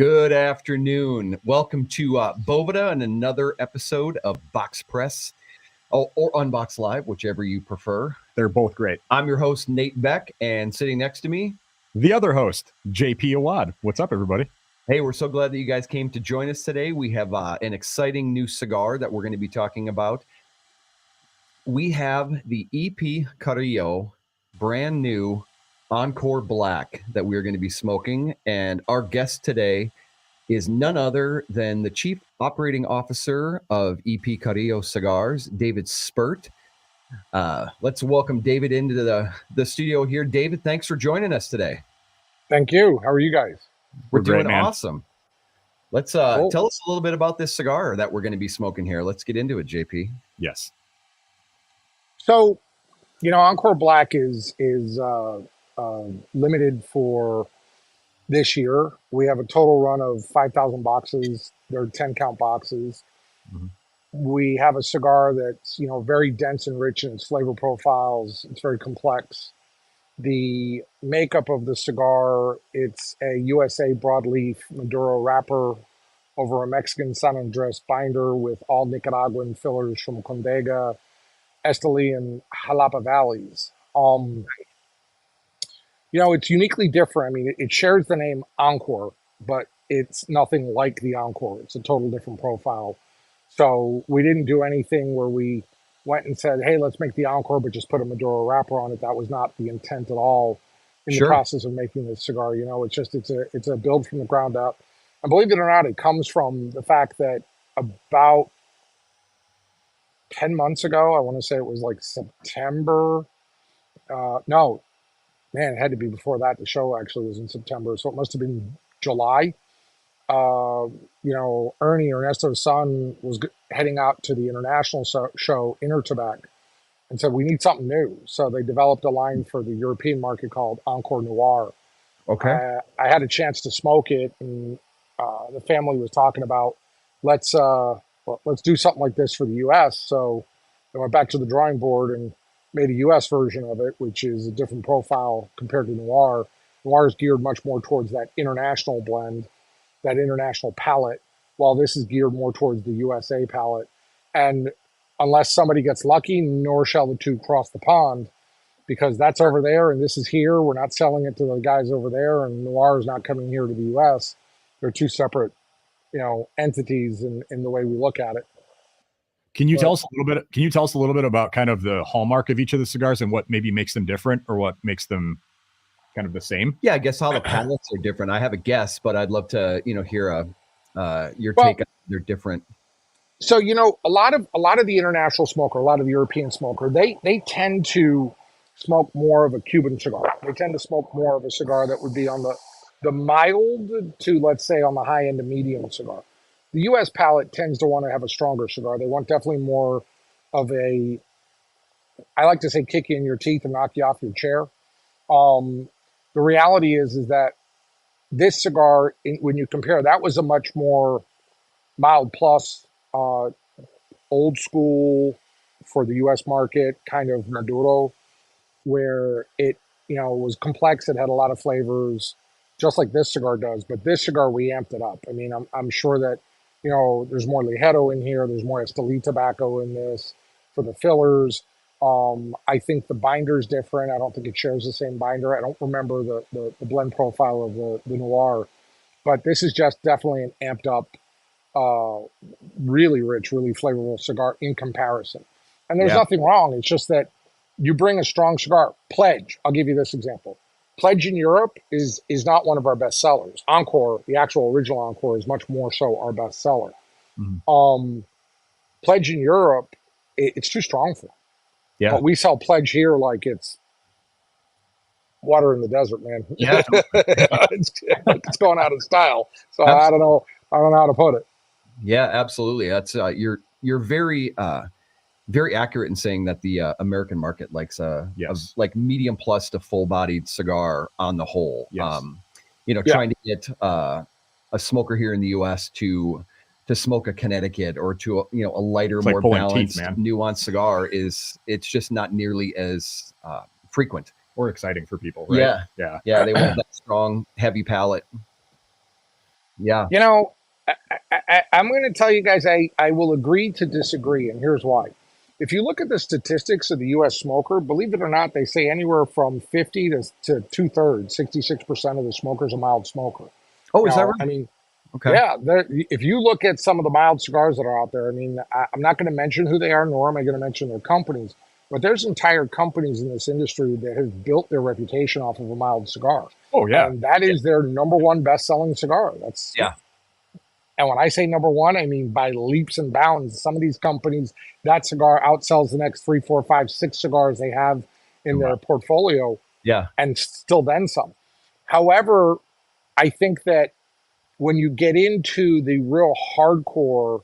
Good afternoon. Welcome to Boveda and another episode of Box Press or Unbox Live, whichever you prefer. They're both great. I'm your host, Nate Beck, and sitting next to me, the other host, JP Awad. What's up, everybody? Hey, we're so glad that you guys came to join us today. We have an exciting new cigar that we're going to be talking about. We have the EP Carrillo brand new Encore Black that we're going to be smoking, and our guest today is none other than the Chief Operating Officer of EP Carrillo Cigars, David Spirt. Let's welcome David into the studio here. David, thanks for joining us today. Thank you. How are you guys? We're doing great, awesome. Let's Cool. Tell us a little bit about this cigar that we're going to be smoking here. Let's get into it, JP. Yes. So, Encore Black is limited for this year. We have a total run of 5,000 boxes. They're 10 count boxes. Mm-hmm. We have a cigar that's, very dense and rich in its flavor profiles. It's very complex. The makeup of the cigar, it's a USA Broadleaf Maduro wrapper over a Mexican San Andrés binder with all Nicaraguan fillers from Condega, Estelí, and Jalapa valleys. It's uniquely different. I mean, it shares the name Encore, but it's nothing like the Encore. It's a total different profile. So we didn't do anything where we went and said, hey, let's make the Encore, but just put a Maduro wrapper on it. That was not the intent at all in the process of making this cigar. It's a build from the ground up. And believe it or not, it comes from the fact that about 10 months ago, I want to say it was like September. It had to be before that. The show actually was in September, so it must have been July. Ernie, Ernesto's son, was heading out to the international show, Intertabac, and said, we need something new. So they developed a line for the European market called Encore Noir. Okay. I had a chance to smoke it, and the family was talking about, let's do something like this for the U.S. So I went back to the drawing board and made a U.S. version of it, which is a different profile compared to Noir. Noir is geared much more towards that international blend, that international palate, while this is geared more towards the USA palate. And unless somebody gets lucky, nor shall the two cross the pond, because that's over there and this is here. We're not selling it to the guys over there, and Noir is not coming here to the U.S. They're two separate, entities in the way we look at it. Can you tell us a little bit about kind of the hallmark of each of the cigars and what maybe makes them different or what makes them kind of the same? Yeah, I guess how the palates are different. I have a guess, but I'd love to, hear your take on their different. So, a lot of the international smoker, a lot of the European smoker, they tend to smoke more of a Cuban cigar. They tend to smoke more of a cigar that would be on the mild to, let's say, on the high end of medium cigar. The U.S. palate tends to want to have a stronger cigar. They want definitely more of I like to say, kick you in your teeth and knock you off your chair. The reality is that this cigar, when you compare, that was a much more mild plus, old school for the U.S. market, kind of Maduro, where it, was complex. It had a lot of flavors, just like this cigar does. But this cigar, we amped it up. I mean, I'm sure that, there's more Ligero in here. There's more Estelí tobacco in this for the fillers. I think the binder's different. I don't think it shares the same binder. I don't remember the blend profile of the Noir. But this is just definitely an amped up, really rich, really flavorful cigar in comparison. And there's nothing wrong. It's just that you bring a strong cigar. Pledge, I'll give you this example. Pledge in Europe is not one of our best sellers. Encore, the actual original Encore, is much more so our best seller. Mm-hmm. Pledge in Europe, it's too strong for them. Yeah. But we sell Pledge here like it's water in the desert, man. Yeah. it's going out of style. So Absolutely. I don't know how to put it. Yeah, absolutely. That's you're very very accurate in saying that the American market likes a medium plus to full-bodied cigar on the whole. Yes. Trying to get a smoker here in the U.S. to smoke a Connecticut or to a lighter, more balanced, nuanced cigar it's just not nearly as frequent or exciting for people, right? Yeah. They want that strong, heavy palate. Yeah. You know, I'm going to tell you guys, I will agree to disagree, and here's why. If you look at the statistics of the U.S. smoker, believe it or not, they say anywhere from 50 to two-thirds, 66% of the smokers are mild smoker. Oh, is that right? I mean, Okay. yeah, if you look at some of the mild cigars that are out there, I mean, I'm not going to mention who they are, nor am I going to mention their companies, but there's entire companies in this industry that have built their reputation off of a mild cigar. Oh yeah. And that is their number one best-selling cigar. That's Yeah. And when I say number one, I mean by leaps and bounds. Some of these companies, that cigar outsells the next 3, 4, 5, 6 cigars they have in their portfolio, Yeah. and still then some. However, I think that when you get into the real hardcore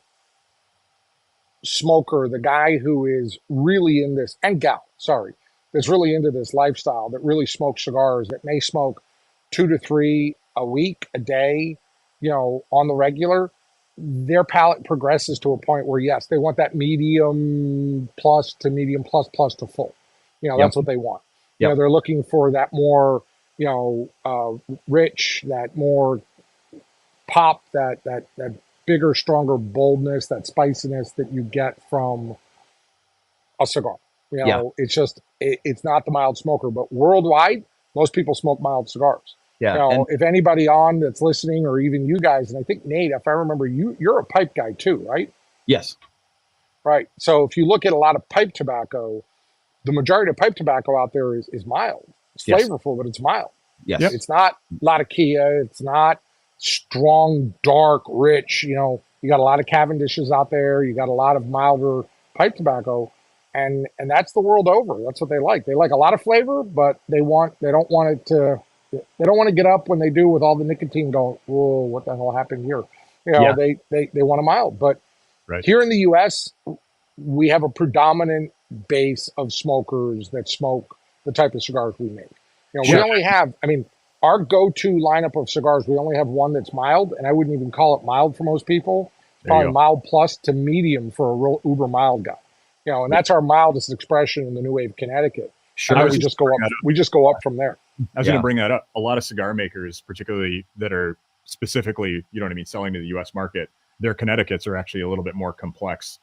smoker, the guy who is really in this, and gal, sorry, that's really into this lifestyle, that really smokes cigars, that may smoke 2 to 3 a week, a day, on the regular, their palate progresses to a point where, yes, they want that medium plus to medium plus plus to full. That's what they want. Yep. They're looking for that more, rich, that more pop, that bigger, stronger boldness, that spiciness that you get from a cigar. It's just, it's not the mild smoker, but worldwide, most people smoke mild cigars. Yeah. If anybody on that's listening, or even you guys, and I think Nate, if I remember, you're a pipe guy too, right? Yes. Right. So if you look at a lot of pipe tobacco, the majority of pipe tobacco out there is mild. It's flavorful, but it's mild. Yes. Yep. It's not Latakia. It's not strong, dark, rich. You got a lot of Cavendishes out there. You got a lot of milder pipe tobacco, and that's the world over. That's what they like. They like a lot of flavor, but they don't want to get up when they do with all the nicotine going, whoa, what the hell happened here? They want a mild. But here in the U.S., we have a predominant base of smokers that smoke the type of cigars we make. We only have, our go-to lineup of cigars, we only have one that's mild, and I wouldn't even call it mild for most people. It's probably mild plus to medium for a real uber mild guy. And that's our mildest expression in the New Wave Connecticut. Sure. And then we just go up from there. I was going to bring that up. A lot of cigar makers, particularly that are specifically, selling to the U.S. market, their Connecticut's are actually a little bit more complex.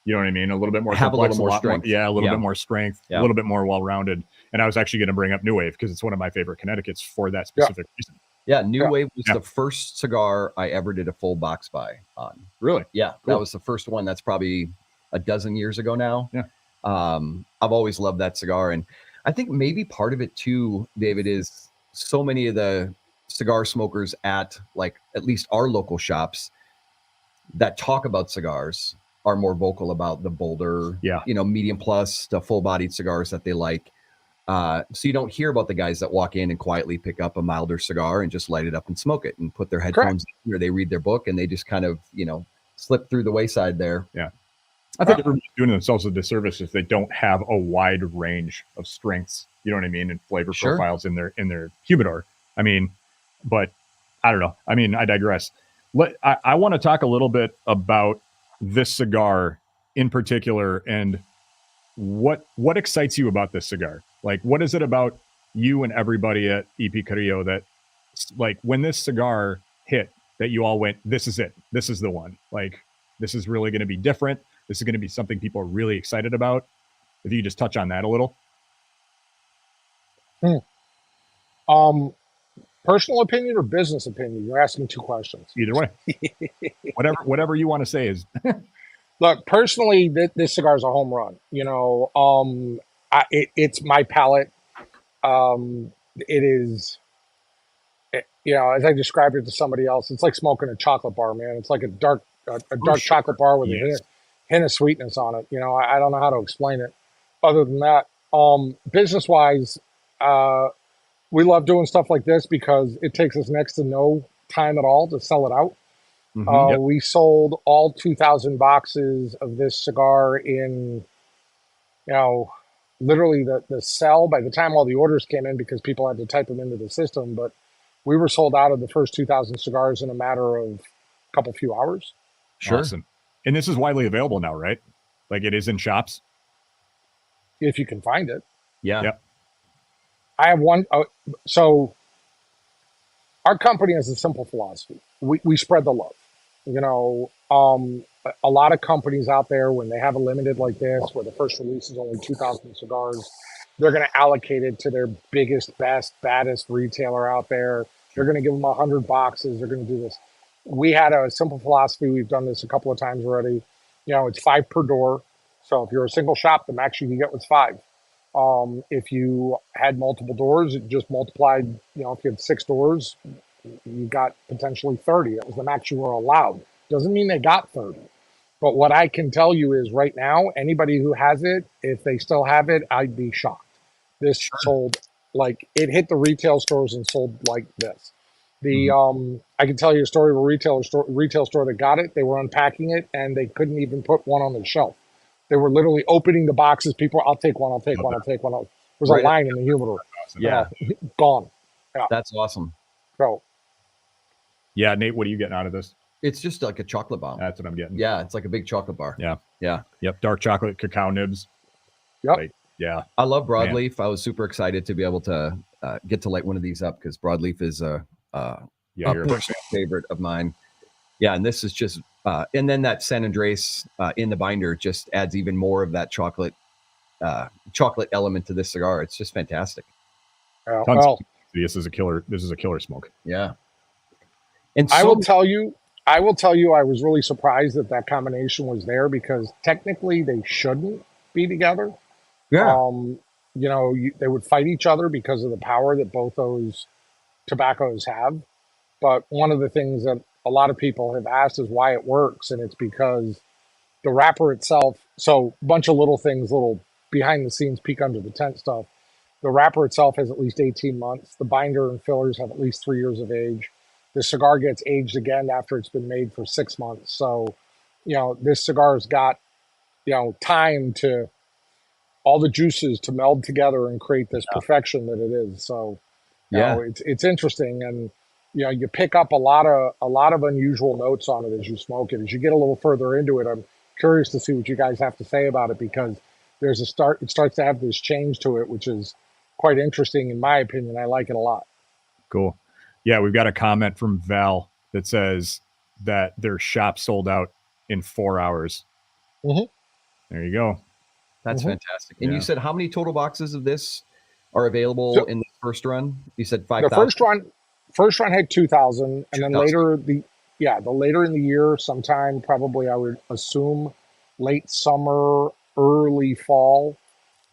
You know what I mean? A little bit more complex, a little more strength. A little bit more strength, a little bit more well-rounded. And I was actually going to bring up New Wave because it's one of my favorite Connecticut's for that specific reason. Yeah, New Wave was the first cigar I ever did a full box buy on. Really? Yeah, cool. That was the first one. That's probably a dozen years ago now. Yeah. I've always loved that cigar. And I think maybe part of it too, David, is so many of the cigar smokers at least our local shops that talk about cigars are more vocal about the bolder, medium plus, the full-bodied cigars that they like. So you don't hear about the guys that walk in and quietly pick up a milder cigar and just light it up and smoke it and put their headphones in, or they read their book and they just kind of, slip through the wayside there. Yeah. I think everybody's doing themselves a disservice if they don't have a wide range of strengths, and flavor profiles in their humidor. But I don't know. I digress. I want to talk a little bit about this cigar in particular and what excites you about this cigar. What is it about you and everybody at EP Carrillo that, when this cigar hit, that you all went, this is it. This is the one. This is really going to be different. This is going to be something people are really excited about. If you just touch on that a little. Personal opinion or business opinion? You're asking two questions. Either way. whatever you want to say is. Look, personally, this cigar is a home run. It's my palate. It is, as I described it to somebody else, it's like smoking a chocolate bar, man. It's like a dark chocolate bar with a hint of sweetness on it. I don't know how to explain it. Other than that, business-wise, we love doing stuff like this because it takes us next to no time at all to sell it out. We sold all 2,000 boxes of this cigar in, literally the sell by the time all the orders came in, because people had to type them into the system. But we were sold out of the first 2,000 cigars in a matter of a few hours. Sure. Awesome. And this is widely available now, right? It is in shops? If you can find it. Yeah. Yep. I have one. So our company has a simple philosophy. we spread the love. You know, a lot of companies out there, when they have a limited like this, where the first release is only 2,000 cigars, they're going to allocate it to their biggest, best, baddest retailer out there. They're going to give them 100 boxes. They're going to do this. We had a simple philosophy. We've done this a couple of times already. You know, it's 5 per door. So if you're a single shop, the max you can get was 5. If you had multiple doors, it just multiplied. You know, if you had 6 doors, you got potentially 30. That was the max you were allowed. Doesn't mean they got 30. But what I can tell you is right now, anybody who has it, if they still have it, I'd be shocked. This sold like it hit the retail stores and sold like this. The I can tell you a story of a retail store that got it. They were unpacking it and they couldn't even put one on the shelf. They were literally opening the boxes. People, I'll take one, I'll take one, I'll take one. There was a line in the humidor. Yeah, gone. Yeah, that's awesome. So, yeah, Nate, what are you getting out of this? It's just like a chocolate bomb. That's what I'm getting. Yeah, it's like a big chocolate bar. Yeah, yeah, yep. Dark chocolate cacao nibs. Yep. Like, yeah, I love Broadleaf. I was super excited to be able to get to light one of these up because Broadleaf is a personal favorite of mine. Yeah, and this is just and then that San Andrés in the binder just adds even more of that chocolate element to this cigar. It's just fantastic. Well, this is a killer. This is a killer smoke. Yeah, and I will tell you, I was really surprised that that combination was there because technically they shouldn't be together. Yeah. You know, they would fight each other because of the power that both those tobaccos have. But one of the things that a lot of people have asked is why it works, and it's because the wrapper itself. So, a bunch of little things, little behind the scenes, peek under the tent stuff. The wrapper itself has at least 18 months. The binder and fillers have at least 3 years of age. The cigar gets aged again after it's been made for 6 months. So, you know, this cigar's got, you know, time to all the juices to meld together and create this perfection that it is. So, you know, it's interesting, and you know, you pick up a lot of unusual notes on it as you smoke it. As you get a little further into it, I'm curious to see what you guys have to say about it because there's a start. It starts to have this change to it, which is quite interesting in my opinion. I like it a lot. Cool. Yeah, we've got a comment from Val that says that their shop sold out in 4 hours. Mm-hmm. There you go. That's fantastic. And you said how many total boxes of this are available in the first run? You said 5,000. The first run had 2,000, and then later the later in the year, sometime probably I would assume late summer, early fall,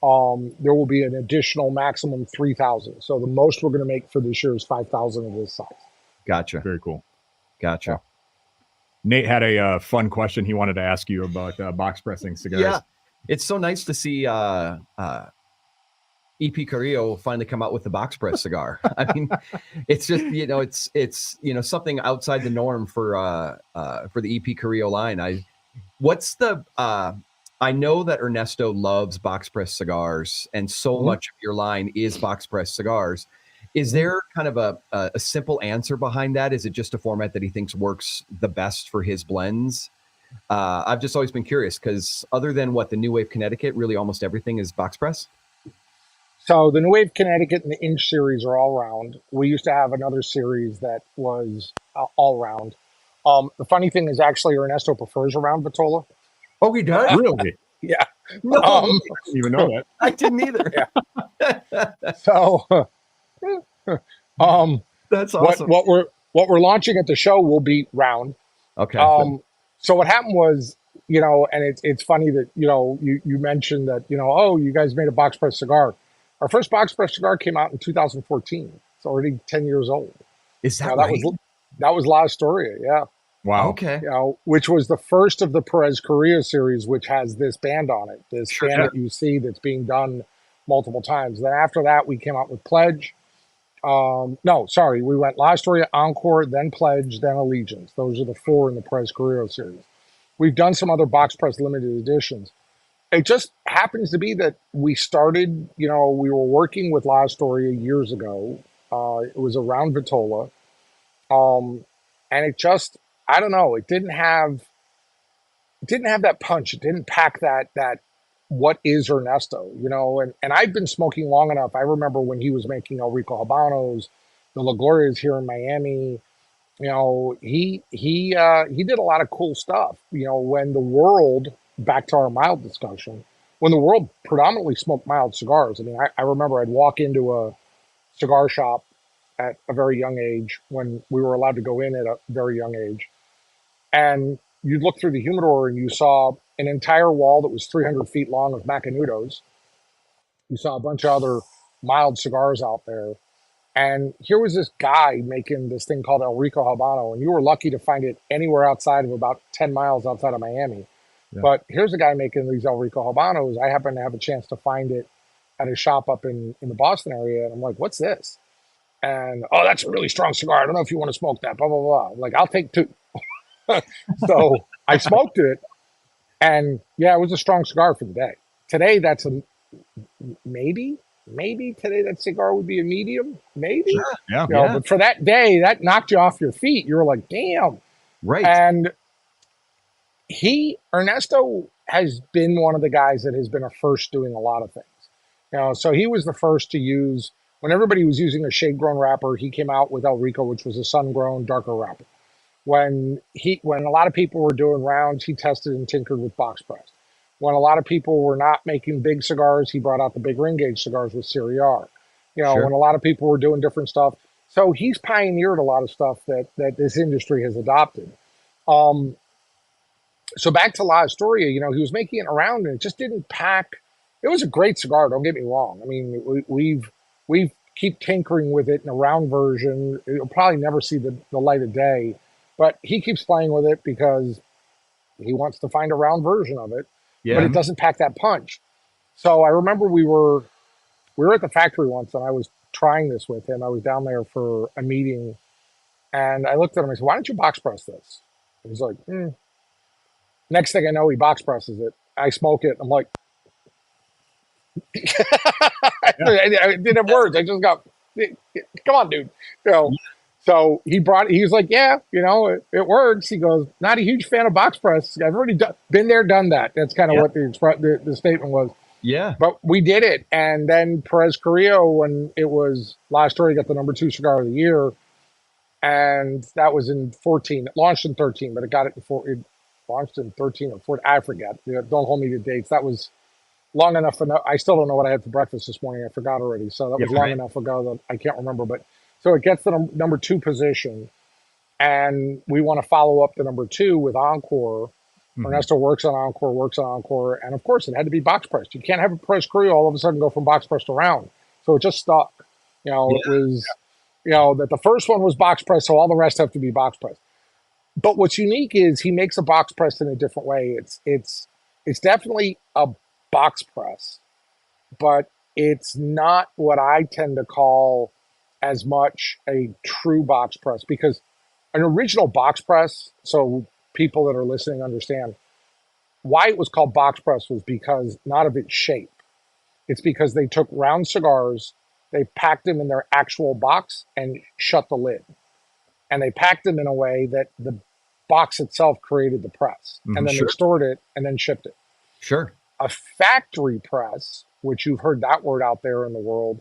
there will be an additional maximum 3,000. So the most we're going to make for this year is 5,000 of this size. Gotcha. Very cool. Gotcha. Yeah. Nate had a fun question he wanted to ask you about box pressing cigars. Yeah, it's so nice to see EP Carrillo finally come out with the box press cigar. I mean, it's just, you know, it's you know, something outside the norm for the EP Carrillo line. I know that Ernesto loves box press cigars, and so much of your line is box press cigars. Is there kind of a simple answer behind that? Is it just a format that he thinks works the best for his blends? I've just always been curious because other than the New Wave Connecticut, really almost everything is box press. So the New Wave Connecticut and the Inch series are all round. We used to have another series that was all round. The funny thing is actually Ernesto prefers a round Vitola. Oh, he does? Really? Yeah. No, I didn't even know that. I didn't either. Yeah. So, that's awesome. What we're launching at the show will be round. Okay. So what happened was, you know, and it's funny that, you know, you mentioned that, you know, oh, you guys made a box press cigar. Our first box press cigar came out in 2014. It's already 10 years old. Is that right? That was La Astoria, yeah. Wow. Okay. You know, which was the first of the Perez Carrillo series, which has this band on it, this band that you see that's being done multiple times. Then after that, we came out with Pledge. No, sorry, we went La Astoria, Encore, then Pledge, then Allegiance. Those are the 4 in the Perez Carrillo series. We've done some other box press limited editions. It just happens to be that we started, you know, we were working with La Astoria years ago. It was around Vitola. And it just, I don't know, it didn't have that punch. It didn't pack that what is Ernesto, you know, and I've been smoking long enough. I remember when he was making El Rico Habanos, the La Glorias here in Miami. he did a lot of cool stuff. When the world, back to our mild discussion, when the world predominantly smoked mild cigars. I mean, I remember I'd walk into a cigar shop at a very young age when we were allowed to go in at a very young age, and you'd look through the humidor and you saw an entire wall that was 300 feet long of Macanudos. You saw a bunch of other mild cigars out there. And here was this guy making this thing called El Rico Habano, and you were lucky to find it anywhere outside of about 10 miles outside of Miami. Yeah. But here's a guy making these El Rico Habanos. I happen to have a chance to find it at a shop up in the Boston area. And I'm like, what's this? And, oh, that's a really strong cigar. I don't know if you want to smoke that, blah, blah, blah. I'm like, I'll take two. So I smoked it. And yeah, it was a strong cigar for the day. Today, that's a maybe today that cigar would be a medium, maybe. Sure. Yeah. But for that day, that knocked you off your feet. You were like, damn. Right. And Ernesto has been one of the guys that has been a first doing a lot of things. So he was the first to use, when everybody was using a shade grown wrapper, he came out with El Rico, which was a sun grown darker wrapper. When a lot of people were doing rounds, he tested and tinkered with box press. When a lot of people were not making big cigars, he brought out the big ring gauge cigars with Serie R. Sure. When a lot of people were doing different stuff. So he's pioneered a lot of stuff that this industry has adopted. So back to La Historia, he was making it around and it just didn't pack. It was a great cigar, don't get me wrong. I mean, we've keep tinkering with it in a round version. It'll probably never see the light of day, but he keeps playing with it because he wants to find a round version of it. Yeah. But it doesn't pack that punch. So I remember we were at the factory once and I was trying this with him. I was down there for a meeting and I looked at him and I said, why don't you box press this? And he's like, Next thing I know, he box presses it. I smoke it. I'm like, I didn't have words. I just got, come on, dude. So he was like, yeah, it works. He goes, not a huge fan of box press. I've already been there, done that. That's kind of what the statement was. Yeah. But we did it. And then Perez Carrillo, when it was last year, he got the #2 cigar of the year. And that was in 14. It launched in 13, but it launched in 13 or 14. I forget. Don't hold me to dates. That was long enough. I still don't know what I had for breakfast this morning. I forgot already. So that was long enough ago that I can't remember. But so it gets the #2 position. And we want to follow up the #2 with Encore. Mm-hmm. Ernesto works on Encore. And of course, it had to be box pressed. You can't have a press Carrillo all of a sudden go from box pressed to round. So it just stuck. It was, that the first one was box pressed, so all the rest have to be box pressed. But what's unique is he makes a box press in a different way. It's definitely a box press, but it's not what I tend to call as much a true box press, because an original box press, so people that are listening understand why it was called box press, was because not of its shape. It's because they took round cigars, they packed them in their actual box and shut the lid. And they packed them in a way that the box itself created the press. Mm-hmm. And then they stored it and then shipped it. Sure. A factory press, which you've heard that word out there in the world,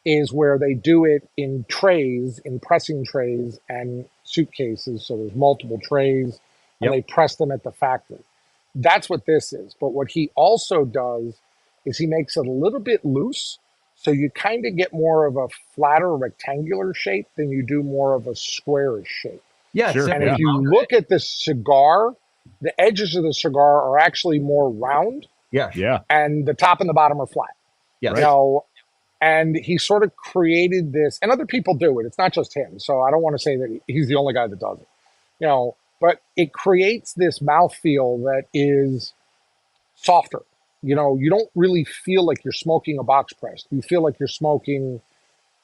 is where they do it in trays, in pressing trays and suitcases. So there's multiple trays and they press them at the factory. That's what this is. But what he also does is he makes it a little bit loose. So you kind of get more of a flatter rectangular shape than you do more of a squarish shape. Yeah. Sure. And if you look at the cigar, the edges of the cigar are actually more round. Yeah. Yeah. And the top and the bottom are flat. Yeah. And he sort of created this, and other people do it. It's not just him. So I don't want to say that he's the only guy that does it. But it creates this mouthfeel that is softer. You don't really feel like you're smoking a box press. You feel like you're smoking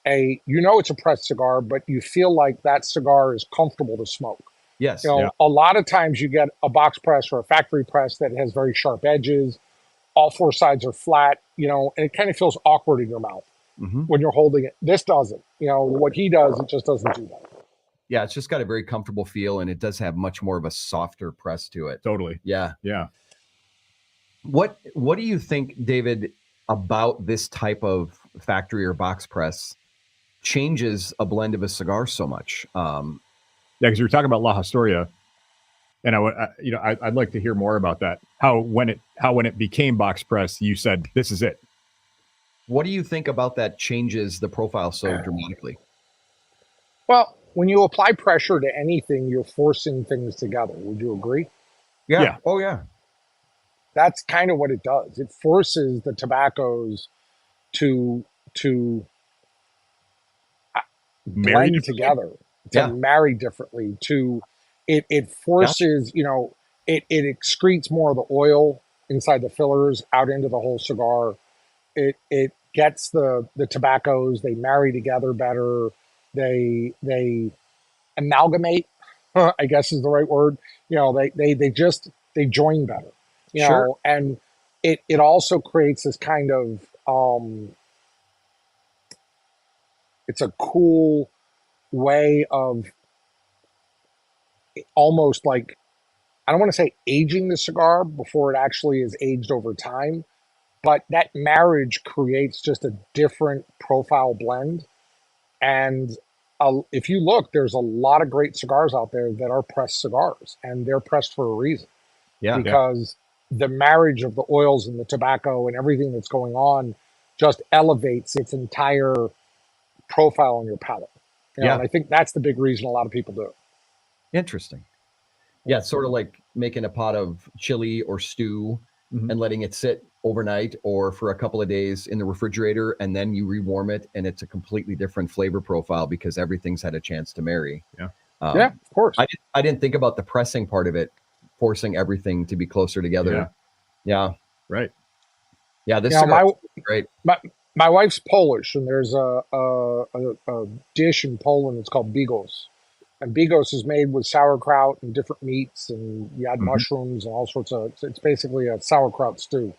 it's a pressed cigar, but you feel like that cigar is comfortable to smoke. Yes. A lot of times you get a box press or a factory press that has very sharp edges. All four sides are flat, and it kind of feels awkward in your mouth when you're holding it. This doesn't. What he does, it just doesn't do that. Yeah, it's just got a very comfortable feel, and it does have much more of a softer press to it. Totally. Yeah. Yeah. What do you think, David, about this type of factory or box press changes a blend of a cigar so much? Yeah, because you were talking about La Historia, and I'd like to hear more about that. How when it became box press, you said this is it. What do you think about that changes the profile so dramatically? Well, when you apply pressure to anything, you're forcing things together. Would you agree? Yeah. Oh, yeah. That's kind of what it does. It forces the tobaccos to blend together, to marry differently. It forces, it excretes more of the oil inside the fillers out into the whole cigar. It gets the tobaccos, they marry together better. They amalgamate, I guess is the right word. They join better. And it also creates this kind of it's a cool way of almost like, I don't want to say aging the cigar before it actually is aged over time, but that marriage creates just a different profile blend. And if you look, there's a lot of great cigars out there that are pressed cigars, and they're pressed for a reason. Because the marriage of the oils and the tobacco and everything that's going on just elevates its entire profile on your palate. And I think that's the big reason a lot of people do it. Interesting. Yeah, it's sort of like making a pot of chili or stew and letting it sit overnight or for a couple of days in the refrigerator, and then you rewarm it, and it's a completely different flavor profile because everything's had a chance to marry. Yeah, of course. I didn't think about the pressing part of it, forcing everything to be closer together. Yeah. Right. Yeah, this cigar is great. My wife's Polish, and there's a dish in Poland. It's called bigos. And bigos is made with sauerkraut and different meats, and you add mushrooms and all sorts of. It's basically a sauerkraut stew.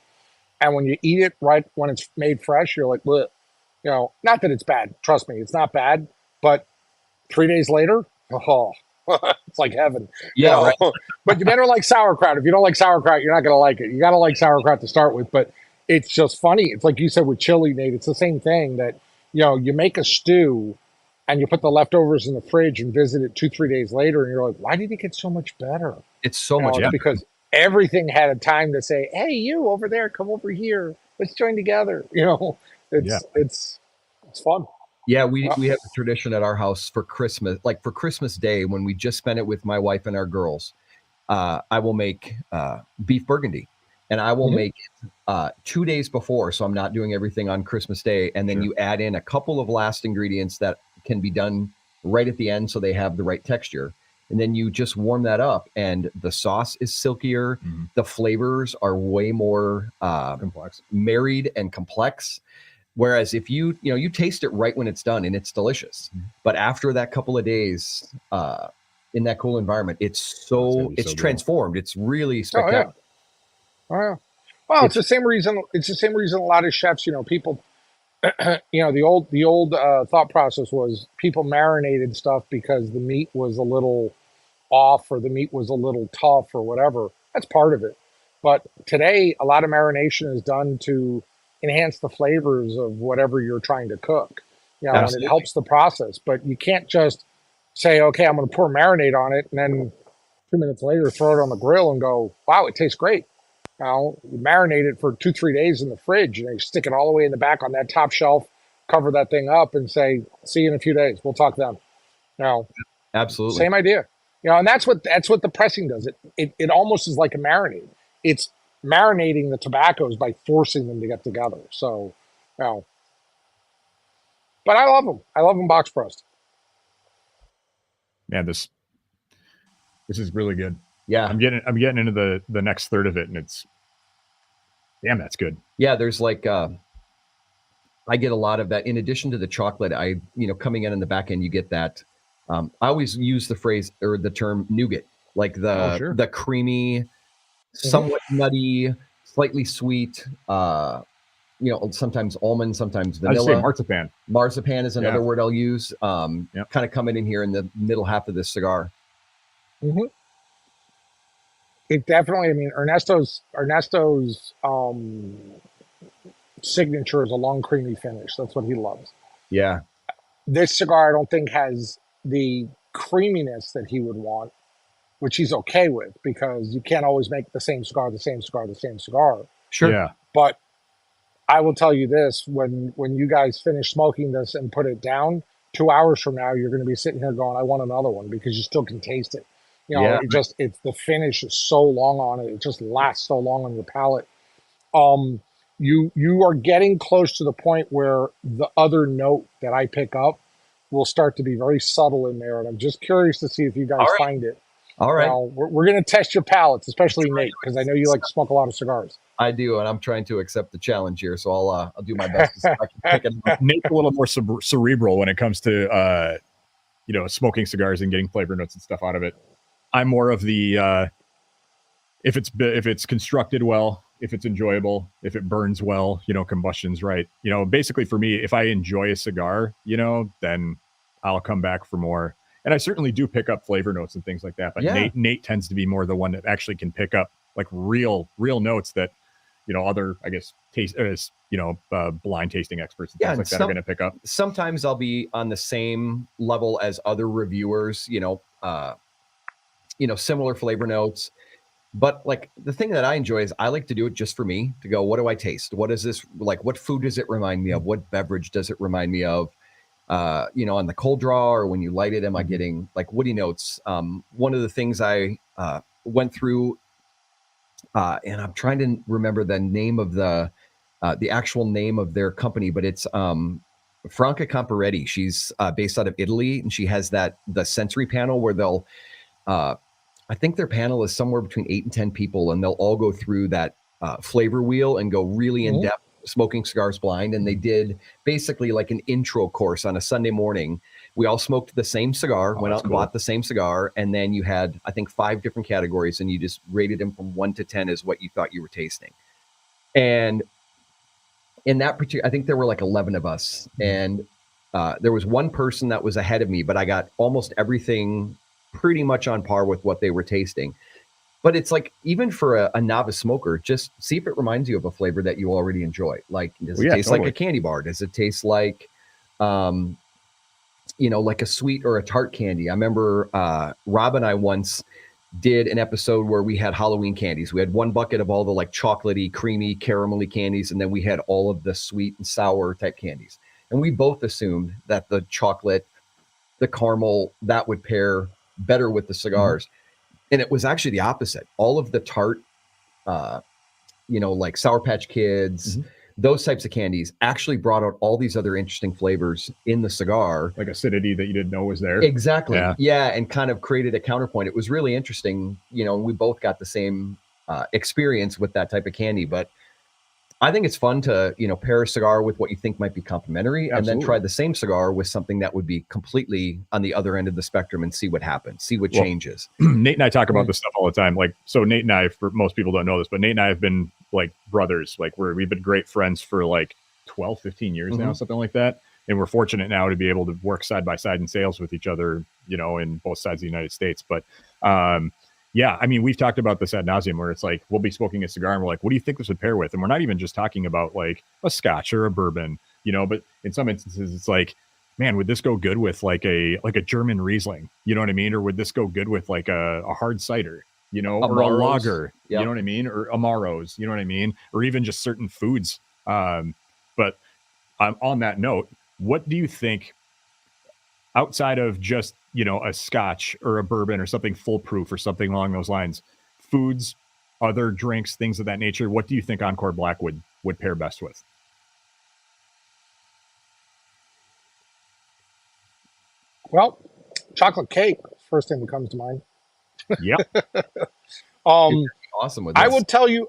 And when you eat it right when it's made fresh, you're like, bleh. Not that it's bad. Trust me, it's not bad. But 3 days later, it's like heaven. Yeah, right. But you better like sauerkraut. If you don't like sauerkraut, you're not going to like it. You got to like sauerkraut to start with. But it's just funny. It's like you said with chili, Nate. It's the same thing that you make a stew. And you put the leftovers in the fridge and visit it 2-3 days later, and you're like, "Why did it get so much better?" It's so much better because everything had a time to say, "Hey, you over there, come over here. Let's join together." It's fun. Yeah, we have a tradition at our house for Christmas, like for Christmas Day when we just spent it with my wife and our girls. I will make beef burgundy, and I will make it 2 days before, so I'm not doing everything on Christmas Day, and then you add in a couple of last ingredients that can be done right at the end so they have the right texture, and then you just warm that up, and the sauce is silkier. The flavors are way more complex, married and complex, whereas if you taste it right when it's done, and it's delicious, but after that couple of days in that cool environment, it's transformed. It's really spectacular. Well, it's the same reason. It's the same reason a lot of chefs, people, the old thought process was people marinated stuff because the meat was a little off or the meat was a little tough or whatever. That's part of it. But today, a lot of marination is done to enhance the flavors of whatever you're trying to cook. And it helps the process. But you can't just say, okay, I'm going to pour marinade on it, and then 2 minutes later throw it on the grill and go, wow, it tastes great. You marinate it for 2-3 days in the fridge, and you stick it all the way in the back on that top shelf, cover that thing up, and say, "See you in a few days. We'll talk then." Absolutely, same idea. And that's what the pressing does. It almost is like a marinade. It's marinating the tobaccos by forcing them to get together. So, but I love them. I love them box pressed. Man, this is really good. Yeah, I'm getting into the next third of it, and it's damn, that's good. Yeah, there's like I get a lot of that. In addition to the chocolate, coming in the back end, you get that. I always use the phrase or the term nougat, like the creamy, somewhat nutty, slightly sweet. Sometimes almond, sometimes vanilla. I'd say marzipan. Marzipan is another word I'll use. Kind of coming in here in the middle half of this cigar. It definitely. I mean, Ernesto's signature is a long, creamy finish. That's what he loves. Yeah. This cigar, I don't think has the creaminess that he would want, which he's okay with because you can't always make the same cigar, the same cigar, the same cigar. Sure. Yeah. But I will tell you this: when you guys finish smoking this and put it down, 2 hours from now, you're going to be sitting here going, "I want another one," because you still can taste it. You know, Yeah. it's the finish is so long on it; it just lasts so long on your palate. You are getting close to the point where the other note that I pick up will start to be very subtle in there, and I'm just curious to see if you guys find it. All right. Now, we're going to test your palates, especially Nate, because I know you like to smoke a lot of cigars. I do, and I'm trying to accept the challenge here, so I'll do my best to see if I can pick it up. Nate's a little more cerebral when it comes to smoking cigars and getting flavor notes and stuff out of it. I'm more of the if it's constructed well, if it's enjoyable, if it burns well, combustion's right. Basically for me, if I enjoy a cigar, then I'll come back for more. And I certainly do pick up flavor notes and things like that. But Yeah. Nate tends to be more the one that actually can pick up like real notes that, other, I guess, blind tasting experts and things like that are going to pick up. Sometimes I'll be on the same level as other reviewers, similar flavor notes. But like the thing that I enjoy is I like to do it just for me to go, what do I taste? What is this like? What food does it remind me of? What beverage does it remind me of? On the cold draw or when you light it, am I getting like woody notes? One of the things I went through, and I'm trying to remember the name of the actual name of their company, but it's Franca Comparetti. She's based out of Italy, and she has the sensory panel where they'll I think their panel is somewhere between 8 and 10 people, and they'll all go through that flavor wheel and go really in depth smoking cigars blind. And they did basically like an intro course on a Sunday morning. We all smoked the same cigar, went out and bought the same cigar. And then you had, I think, 5 different categories, and you just rated them from 1 to 10 as what you thought you were tasting. And in that particular, I think there were like 11 of us, and there was one person that was ahead of me, but I got almost everything pretty much on par with what they were tasting. But it's like, even for a novice smoker, just see if it reminds you of a flavor that you already enjoy. Like, does it taste like a candy bar? Does it taste like, like a sweet or a tart candy? I remember Rob and I once did an episode where we had Halloween candies. We had one bucket of all the like chocolatey, creamy, caramelly candies, and then we had all of the sweet and sour type candies. And we both assumed that the chocolate, the caramel, that would pair better with the cigars. And it was actually the opposite. All of the tart, like Sour Patch Kids, those types of candies actually brought out all these other interesting flavors in the cigar. Like acidity that you didn't know was there. Exactly. Yeah. And kind of created a counterpoint. It was really interesting. We both got the same experience with that type of candy. But I think it's fun to, pair a cigar with what you think might be complementary, and then try the same cigar with something that would be completely on the other end of the spectrum and see what happens, see what changes. Nate and I talk about this stuff all the time. Like, so Nate and I, for most people don't know this, but Nate and I have been like brothers. Like we've been great friends for like 12, 15 years now, something like that. And we're fortunate now to be able to work side by side in sales with each other, in both sides of the United States. But, yeah, I mean, we've talked about this ad nauseum where it's like, we'll be smoking a cigar and we're like, what do you think this would pair with? And we're not even just talking about like a Scotch or a bourbon, but in some instances it's like, man, would this go good with like a German Riesling? You know what I mean? Or would this go good with like a hard cider, or a lager, you know what I mean? Or Amaros, you know what I mean? Or even just certain foods. But on that note, what do you think outside of just, a Scotch or a bourbon or something foolproof or something along those lines, foods, other drinks, things of that nature, what do you think Encore Black would pair best with? Well, chocolate cake, first thing that comes to mind. Yep. Awesome with this. I would tell you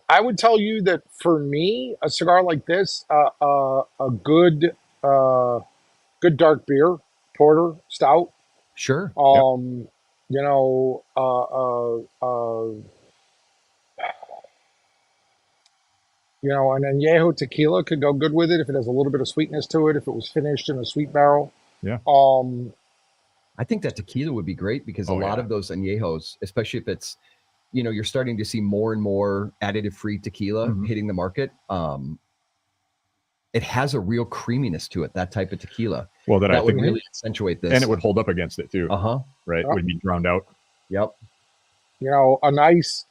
that for me, a cigar like this, a good dark beer, porter, stout. Sure. An añejo tequila could go good with it if it has a little bit of sweetness to it, if it was finished in a sweet barrel. Yeah. I think that tequila would be great because a lot of those añejos, especially if it's, you're starting to see more and more additive-free tequila hitting the market. It has a real creaminess to it, that type of tequila. Well, that I would think really accentuate this. and it would hold up against it too. Right. It would be drowned out. Yep. You know, a nice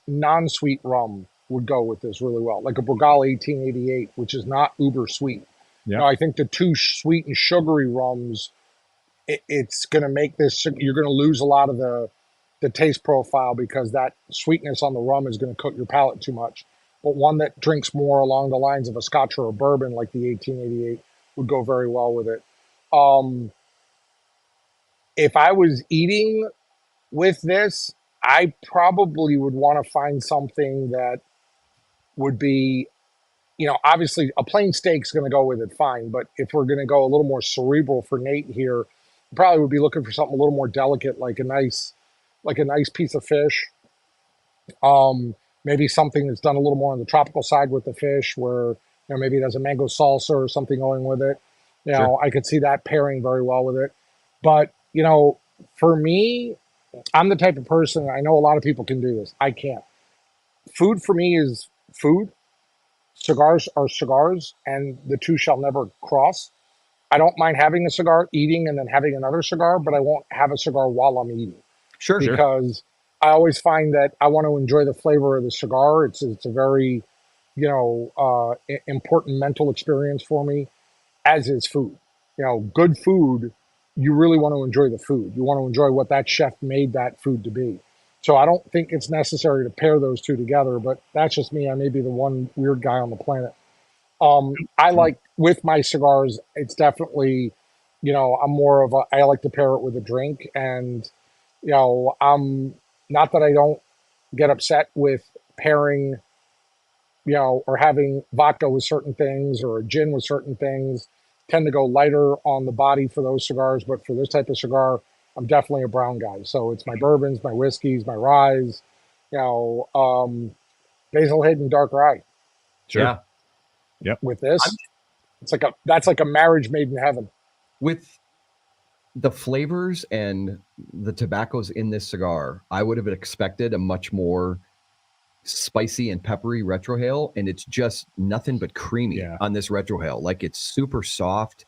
non-sweet rum would go with this really well, like a Brugal 1888, which is not uber sweet. Yeah. Now, I think the too sweet and sugary rums, it's going to make this, you're going to lose a lot of the taste profile because that sweetness on the rum is going to coat your palate too much. But one that drinks more along the lines of a Scotch or a bourbon, like the 1888, would go very well with it. If I was eating with this, I probably would want to find something that would be, you know, obviously a plain steak's going to go with it fine. But if we're going to go a little more cerebral for Nate here, I probably would be looking for something a little more delicate, like a nice piece of fish. Maybe something that's done a little more on the tropical side with the fish, where, you know, maybe it has a mango salsa or something going with it. You know, I could see that pairing very well with it. But, you know, for me, I'm the type of person, I know a lot of people can do this. I can't. Food for me is food. Cigars are cigars, and the two shall never cross. I don't mind having a cigar, eating, and then having another cigar, but I won't have a cigar while I'm eating. Sure. Because I always find that I want to enjoy the flavor of the cigar. It's a very, you know, important mental experience for me, as is food. You know, good food, you really want to enjoy the food. You want to enjoy what that chef made that food to be. So I don't think it's necessary to pair those two together, but that's just me. I may be the one weird guy on the planet. I like, with my cigars, it's definitely, you know, I like to pair it with a drink. And, you know, I'm not that I don't get upset with pairing, you know, or having vodka with certain things or a gin with certain things. Tend to go lighter on the body for those cigars, but for this type of cigar, I'm definitely a brown guy. So it's my bourbons, my whiskeys, my ryes, you know, Basil Hayden dark rye. Sure. Yeah. Yep. With this, that's like a marriage made in heaven. With the flavors and the tobaccos in this cigar, I would have expected a much more spicy and peppery retrohale, and it's just nothing but creamy on this retrohale. Like, it's super soft.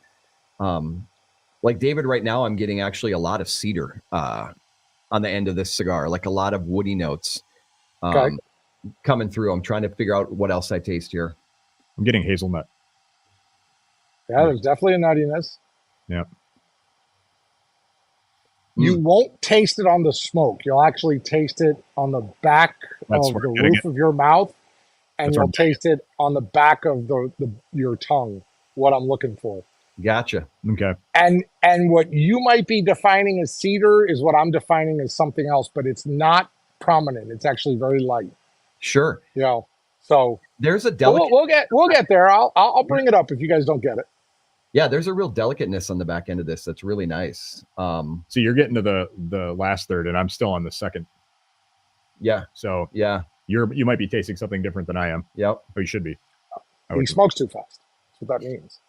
Like David, right now I'm getting actually a lot of cedar on the end of this cigar, like a lot of woody notes coming through. I'm trying to figure out what else I taste here. I'm getting hazelnut. Yeah, there's definitely a nuttiness. Yeah. You won't taste it on the smoke. You'll actually taste it on the back of the roof of your mouth, and you'll taste it on the back of your tongue, what I'm looking for. Gotcha. Okay. And what you might be defining as cedar is what I'm defining as something else, but it's not prominent. It's actually very light. Sure. You know, so there's a delicate. We'll get there. I'll bring it up if you guys don't get it. Yeah, there's a real delicateness on the back end of this that's really nice. So you're getting to the last third, and I'm still on the second. Yeah. So yeah, you might be tasting something different than I am. Yep. Or you should be. He smokes too fast. That's what that means.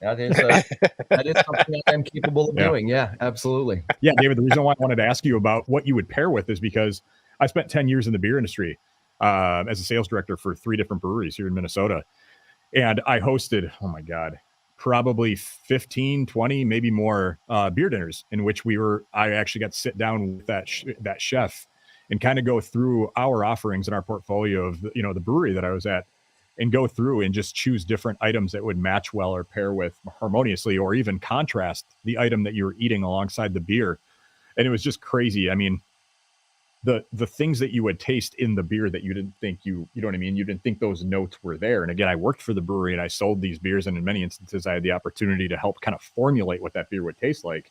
That is something I'm capable of doing. Yeah, absolutely. Yeah, David, the reason why I wanted to ask you about what you would pair with is because I spent 10 years in the beer industry as a sales director for 3 different breweries here in Minnesota. And I hosted, oh my God, probably 15, 20, maybe more beer dinners in which I actually got to sit down with that chef and kind of go through our offerings in our portfolio of, the brewery that I was at, and go through and just choose different items that would match well or pair with harmoniously, or even contrast the item that you were eating alongside the beer. And it was just crazy. I mean, the things that you would taste in the beer that you didn't think you know what I mean? You didn't think those notes were there. And again, I worked for the brewery and I sold these beers. And in many instances, I had the opportunity to help kind of formulate what that beer would taste like.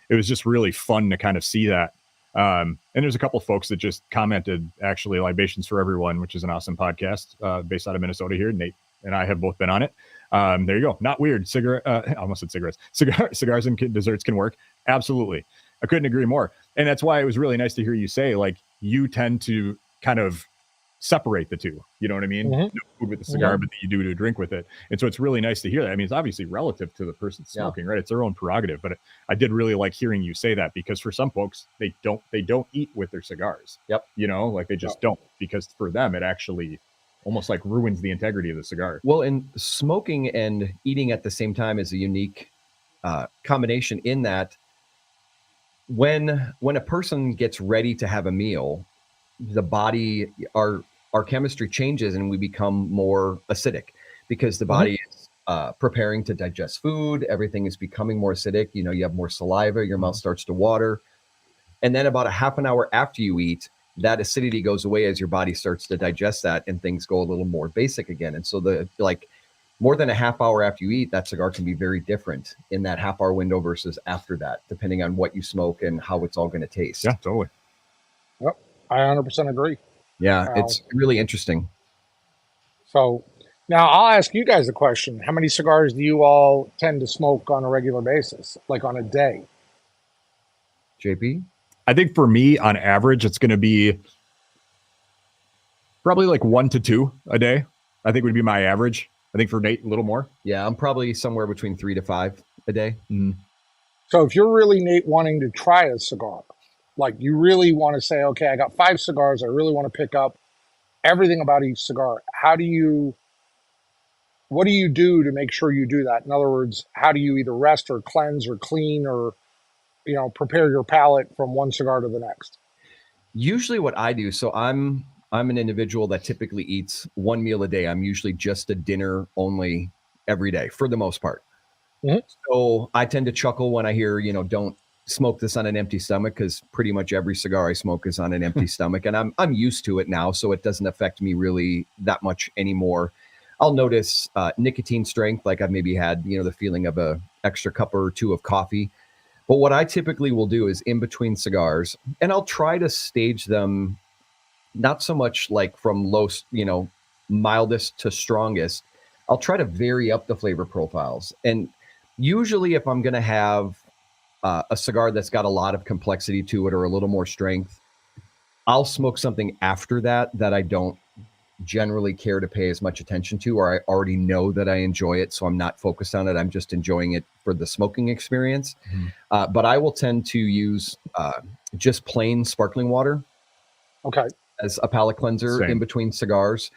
It was just really fun to kind of see that. And there's a couple of folks that just commented, actually, Libations for Everyone, which is an awesome podcast based out of Minnesota here. Nate and I have both been on it. There you go. Not weird. I almost said cigarettes. Cigars and desserts can work. Absolutely. I couldn't agree more. And that's why it was really nice to hear you say, like, you tend to kind of separate the two. You know what I mean? Mm-hmm. No food with the cigar, but that you do to drink with it. And so it's really nice to hear that. I mean, it's obviously relative to the person smoking, right? It's their own prerogative. But I did really like hearing you say that, because for some folks, they don't eat with their cigars. Yep. Like they just don't, because for them, it actually almost like ruins the integrity of the cigar. Well, and smoking and eating at the same time is a unique combination in that when a person gets ready to have a meal, the body, our chemistry changes and we become more acidic because the body is preparing to digest food. Everything is becoming more acidic. You know, you have more saliva, your mouth starts to water. And then about a half an hour after you eat, that acidity goes away as your body starts to digest that and things go a little more basic again. And so more than a half hour after you eat, that cigar can be very different in that half hour window versus after that, depending on what you smoke and how it's all going to taste. Yeah, totally. Yep, I 100% agree. Yeah, it's really interesting. So now I'll ask you guys a question. How many cigars do you all tend to smoke on a regular basis, like on a day? JP? I think for me, on average, it's going to be probably like 1 to 2 a day. I think would be my average. I think for Nate, a little more. Yeah, I'm probably somewhere between 3 to 5 a day. Mm-hmm. So if you're really, Nate, wanting to try a cigar, like you really want to say, okay, I got 5 cigars, I really want to pick up everything about each cigar. What do you do to make sure you do that? In other words, how do you either rest or cleanse or clean or, prepare your palate from one cigar to the next? Usually what I do, so I'm an individual that typically eats one meal a day. I'm usually just a dinner only every day for the most part. Mm-hmm. So I tend to chuckle when I hear, don't smoke this on an empty stomach, because pretty much every cigar I smoke is on an empty stomach. And I'm used to it now, so it doesn't affect me really that much anymore. I'll notice nicotine strength, like I've maybe had, the feeling of a extra cup or two of coffee. But what I typically will do is in between cigars, and I'll try to stage them not so much like from low, mildest to strongest. I'll try to vary up the flavor profiles. And usually if I'm going to have a cigar that's got a lot of complexity to it or a little more strength, I'll smoke something after that I don't generally care to pay as much attention to, or I already know that I enjoy it, so I'm not focused on it. I'm just enjoying it for the smoking experience. Mm-hmm. But I will tend to use just plain sparkling water as a palate cleanser in between cigars.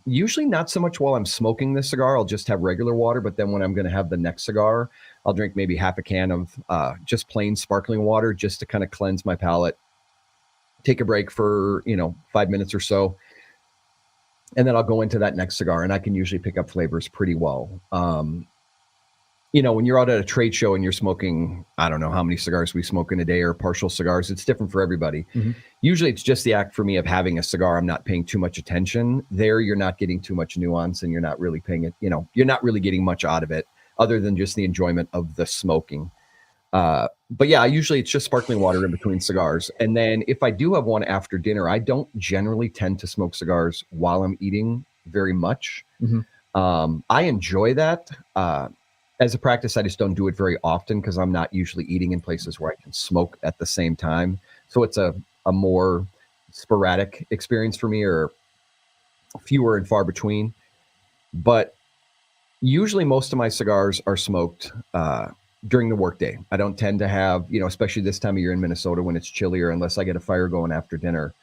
Usually not so much while I'm smoking this cigar. I'll just have regular water, but then when I'm going to have the next cigar, I'll drink maybe half a can of just plain sparkling water just to kind of cleanse my palate, take a break for 5 minutes or so. And then I'll go into that next cigar, and I can usually pick up flavors pretty well. When you're out at a trade show and you're smoking, I don't know how many cigars we smoke in a day or partial cigars. It's different for everybody. Mm-hmm. Usually it's just the act for me of having a cigar. I'm not paying too much attention there. You're not getting too much nuance, and you're not really paying it. You're not really getting much out of it other than just the enjoyment of the smoking. But yeah, usually it's just sparkling water in between cigars. And then if I do have one after dinner, I don't generally tend to smoke cigars while I'm eating very much. Mm-hmm. I enjoy that. As a practice, I just don't do it very often because I'm not usually eating in places where I can smoke at the same time. So it's a more sporadic experience for me, or fewer and far between. But usually most of my cigars are smoked during the workday. I don't tend to have, especially this time of year in Minnesota when it's chillier, unless I get a fire going after dinner.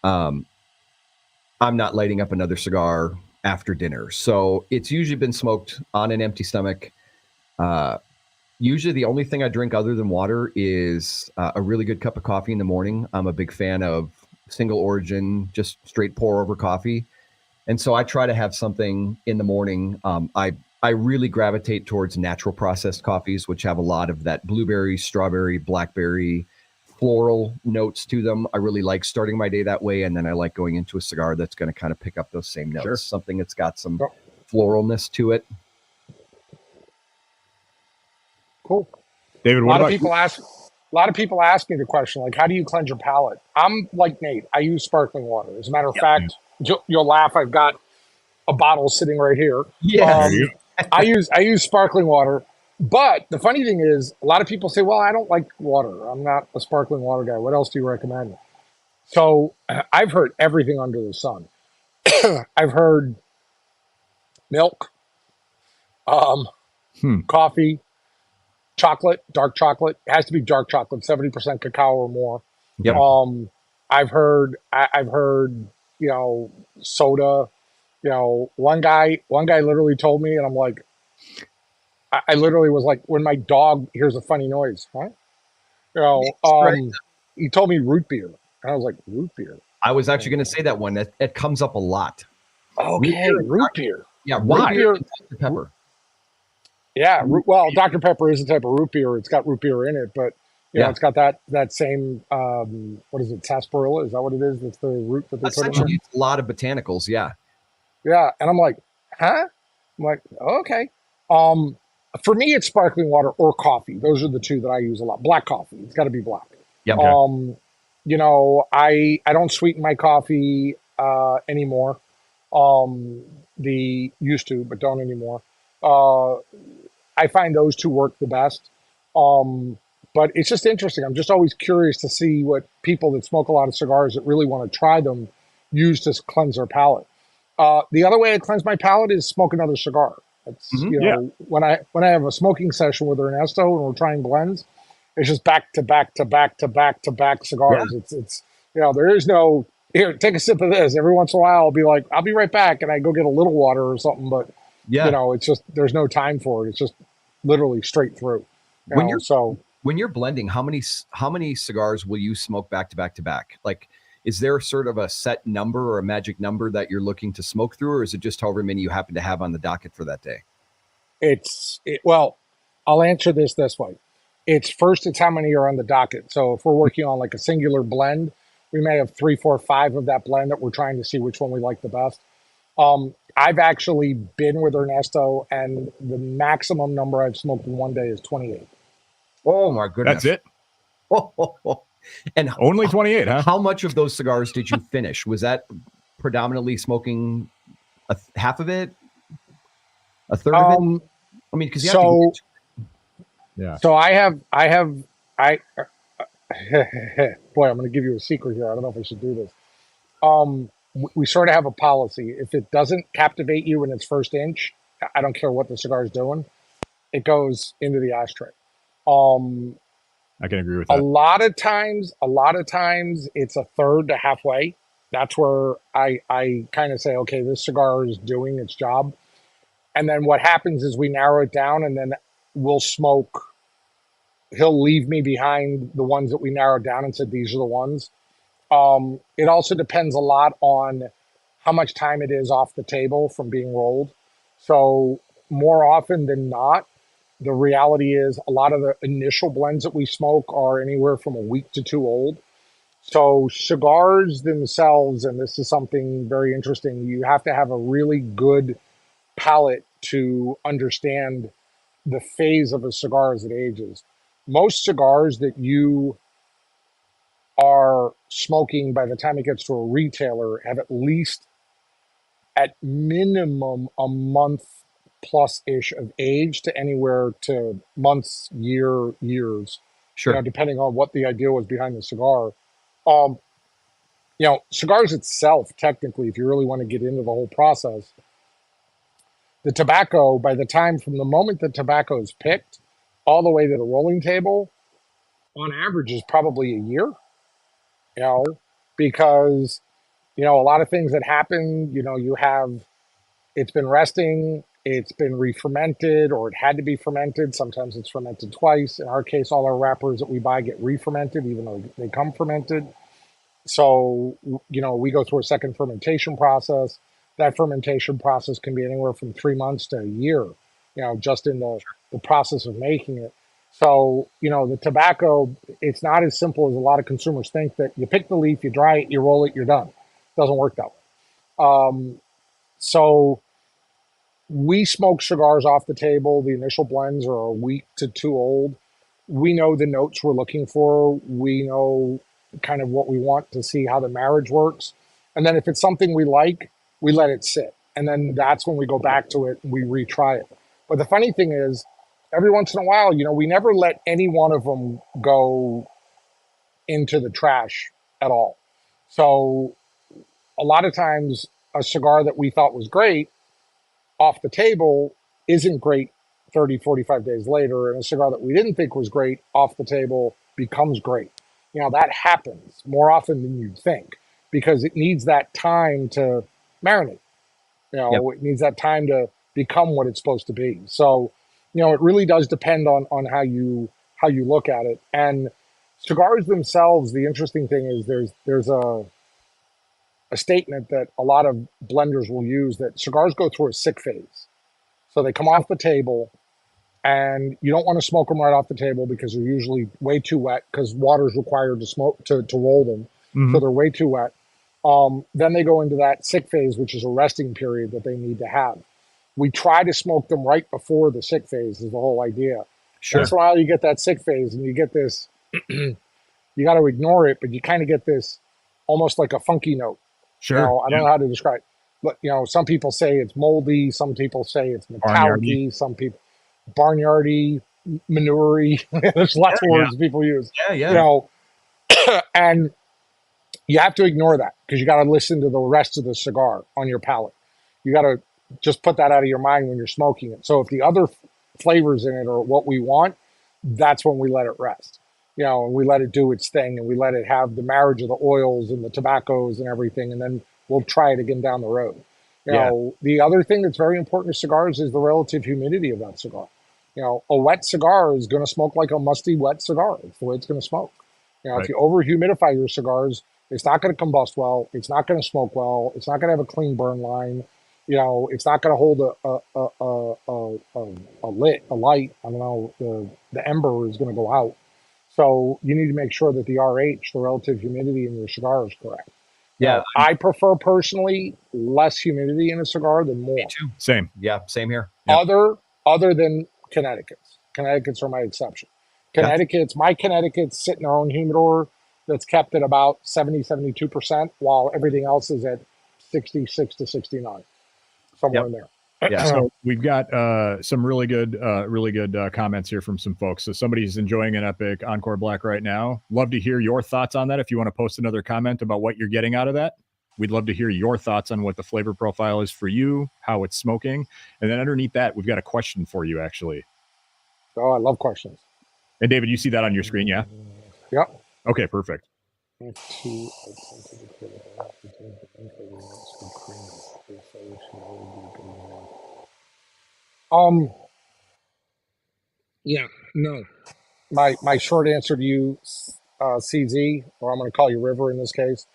I'm not lighting up another cigar after dinner. So it's usually been smoked on an empty stomach. Usually the only thing I drink other than water is a really good cup of coffee in the morning. I'm a big fan of single origin, just straight pour over coffee. And so I try to have something in the morning. I really gravitate towards natural processed coffees, which have a lot of that blueberry, strawberry, blackberry, floral notes to them. I really like starting my day that way. And then I like going into a cigar that's going to kind of pick up those same notes. Sure. Something that's got some floralness to it. Cool. David, a lot of people ask me the question, like, how do you cleanse your palate? I'm like Nate. I use sparkling water. As a matter of fact, you'll laugh. I've got a bottle sitting right here. Yeah. I use sparkling water. But the funny thing is, a lot of people say, well, I don't like water. I'm not a sparkling water guy. What else do you recommend? So I've heard everything under the sun. I've heard milk, coffee, chocolate, dark chocolate. It has to be dark chocolate, 70% cacao or more. Yep. I've heard soda. One guy literally told me, and I'm like, I literally was like, when my dog hears a funny noise, huh? You know, Right. he told me root beer, and I was like, root beer. I was actually going to say that one. That comes up a lot. Okay, root beer. Yeah, Root root beer and Dr. Pepper. Yeah, well, Dr. Pepper is a type of root beer. It's got root beer in it, but Yeah. it's got that same what is it, sarsaparilla? Is that what it is? That's the root that they put in there. Essentially, it's a lot of botanicals. Yeah. Yeah, and I'm like, huh? I'm like, okay. For me, it's sparkling water or coffee. Those are the two that I use a lot. Black coffee. It's got to be black. Yep. I don't sweeten my coffee anymore. The used to, but don't anymore. I find those two work the best. But it's just interesting. I'm just always curious to see what people that smoke a lot of cigars that really want to try them use to cleanse their palate. The other way I cleanse my palate is smoke another cigar. It's when I have a smoking session with Ernesto and we're trying blends, it's just back to back to back to back to back cigars. Yeah. It's there is no here, take a sip of this. Every once in a while I'll be like, I'll be right back, and I go get a little water or something, but it's just there's no time for it. It's just literally straight through. When you're blending, how many cigars will you smoke back to back to back? Like, is there sort of a set number or a magic number that you're looking to smoke through, or is it just however many you happen to have on the docket for that day? Well, I'll answer this way. It's how many are on the docket. So if we're working on like a singular blend, we may have 3, 4, 5 of that blend that we're trying to see which one we like the best. I've actually been with Ernesto, and the maximum number I've smoked in one day is 28. Oh my goodness. That's it? And only 28, huh? How much of those cigars did you finish? Was that predominantly smoking half of it? A third of it? I mean, because So I have boy, I'm going to give you a secret here. I don't know if I should do this. We sort of have a policy. If it doesn't captivate you in its first inch, I don't care what the cigar is doing, it goes into the ashtray. I can agree with that. A lot of times it's a third to halfway. That's where I kind of say, okay, this cigar is doing its job. And then what happens is we narrow it down, and then we'll smoke. He'll leave me behind the ones that we narrowed down and said, these are the ones. It also depends a lot on how much time it is off the table from being rolled. So more often than not, the reality is a lot of the initial blends that we smoke are anywhere from a week to 2 old. So cigars themselves, and this is something very interesting, you have to have a really good palate to understand the phase of a cigar as it ages. Most cigars that you are smoking by the time it gets to a retailer have at minimum a month plus ish of age to anywhere to months, years. Sure. Depending on what the idea was behind the cigar. Cigars itself, technically, if you really want to get into the whole process, the tobacco, by the time from the moment the tobacco is picked all the way to the rolling table, on average is probably a year, because, a lot of things that happen, it's been resting, it's been re-fermented, or it had to be fermented. Sometimes it's fermented twice. In our case, all our wrappers that we buy get re-fermented, even though they come fermented. So, we go through a second fermentation process. That fermentation process can be anywhere from 3 months to a year, just in the process of making it. So, the tobacco, it's not as simple as a lot of consumers think, that you pick the leaf, you dry it, you roll it, you're done. It doesn't work that way. So we smoke cigars off the table. The initial blends are a week to 2 old. We know the notes we're looking for. We know kind of what we want to see how the marriage works. And then if it's something we like, we let it sit. And then that's when we go back to it and we retry it. But the funny thing is, every once in a while, we never let any one of them go into the trash at all. So a lot of times a cigar that we thought was great off the table isn't great 30, 45 days later. And a cigar that we didn't think was great off the table becomes great. That happens more often than you'd think, because it needs that time to marinate. It needs that time to become what it's supposed to be. So, it really does depend on how you look at it. And cigars themselves, the interesting thing is there's a statement that a lot of blenders will use, that cigars go through a sick phase. So they come off the table, and you don't want to smoke them right off the table because they're usually way too wet, because water is required to smoke to roll them. So they're way too wet. Then they go into that sick phase, which is a resting period that they need to have. We try to smoke them right before the sick phase is the whole idea. Sure. Once in a while you get that sick phase and you get this, you got to ignore it, but you kind of get this almost like a funky note. Sure. I don't know how to describe it. But, some people say it's moldy. Some people say it's metallic-y. Some people, barnyardy, manure-y. There's lots of words people use. Yeah. And you have to ignore that, because you got to listen to the rest of the cigar on your palate. You got to just put that out of your mind when you're smoking it. So if the other flavors in it are what we want, that's when we let it rest. And we let it do its thing, and we let it have the marriage of the oils and the tobaccos and everything, and then we'll try it again down the road. The other thing that's very important to cigars is the relative humidity of that cigar. A wet cigar is going to smoke like a musty wet cigar. It's the way it's going to smoke. If you over humidify your cigars, it's not going to combust well. It's not going to smoke well. It's not going to have a clean burn line. It's not going to hold a light. I don't know. The ember is going to go out. So you need to make sure that the RH, the relative humidity in your cigar, is correct. Yeah. I prefer personally less humidity in a cigar than more. Me too. Same. Yeah, same here. Yep. Other than Connecticut's. Connecticut's are my exception. My Connecticut's sit in their own humidor that's kept at about 72%, while everything else is at 66 to 69, somewhere in there. Yeah. So we've got some really good comments here from some folks. So somebody's enjoying an epic Encore Black right now. Love to hear your thoughts on that. If you want to post another comment about what you're getting out of that, we'd love to hear your thoughts on what the flavor profile is for you, how it's smoking. And then underneath that, we've got a question for you, actually. Oh, I love questions. And David, you see that on your screen, yeah? Yep. Okay, perfect. Yeah, no. My short answer to you, CZ, or I'm going to call you River in this case,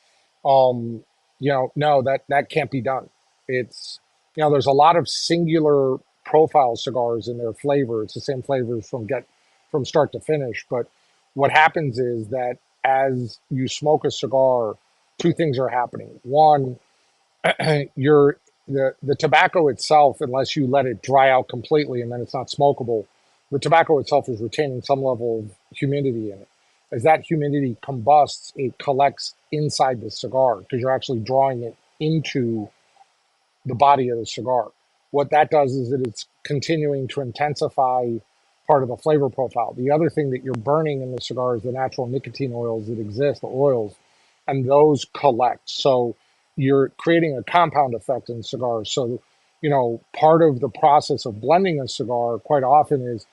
no, that can't be done. It's, there's a lot of singular profile cigars in their flavor. It's the same flavors from start to finish. But what happens is that as you smoke a cigar, two things are happening. One, the tobacco itself, unless you let it dry out completely and then it's not smokable, the tobacco itself is retaining some level of humidity in it. As that humidity combusts, it collects inside the cigar, because you're actually drawing it into the body of the cigar. What that does is that it's continuing to intensify part of the flavor profile. The other thing that you're burning in the cigar is the natural nicotine oils that exist, the oils, and those collect. So you're creating a compound effect in cigars. So, part of the process of blending a cigar quite often is,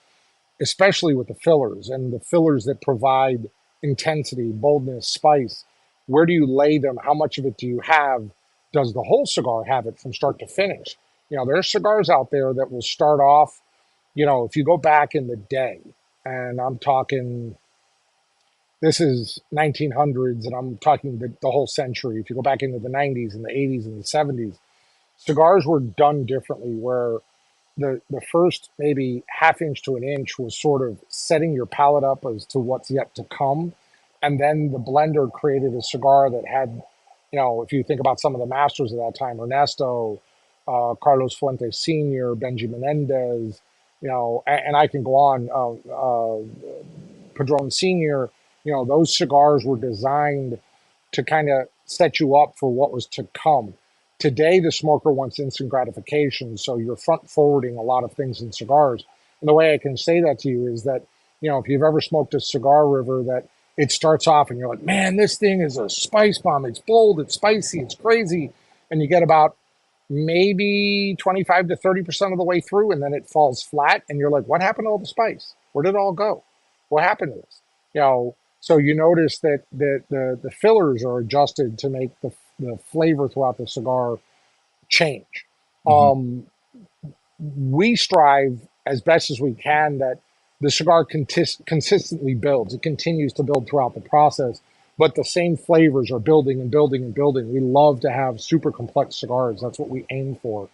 especially with the fillers and the fillers that provide intensity, boldness, spice, where do you lay them? How much of it do you have? Does the whole cigar have it from start to finish? There's cigars out there that will start off, if you go back in the day, and I'm talking, this is 1900s, and I'm talking the whole century. If you go back into the 90s and the 80s and the 70s, cigars were done differently, where the first maybe half inch to an inch was sort of setting your palate up as to what's yet to come. And then the blender created a cigar that had, if you think about some of the masters of that time, Ernesto, Carlos Fuentes Sr., Benji Menendez, and I can go on, Padron Sr., those cigars were designed to kind of set you up for what was to come. Today, the smoker wants instant gratification, so you're front forwarding a lot of things in cigars. And the way I can say that to you is that, if you've ever smoked a cigar, River, that it starts off and you're like, man, this thing is a spice bomb. It's bold, it's spicy, it's crazy. And you get about maybe 25 to 30% of the way through, and then it falls flat. And you're like, what happened to all the spice? Where did it all go? What happened to this? So you notice that the fillers are adjusted to make the flavor throughout the cigar change. Mhm. We strive as best as we can that the cigar consistently builds. It continues to build throughout the process, but the same flavors are building and building and building. We love to have super complex cigars. That's what we aim for.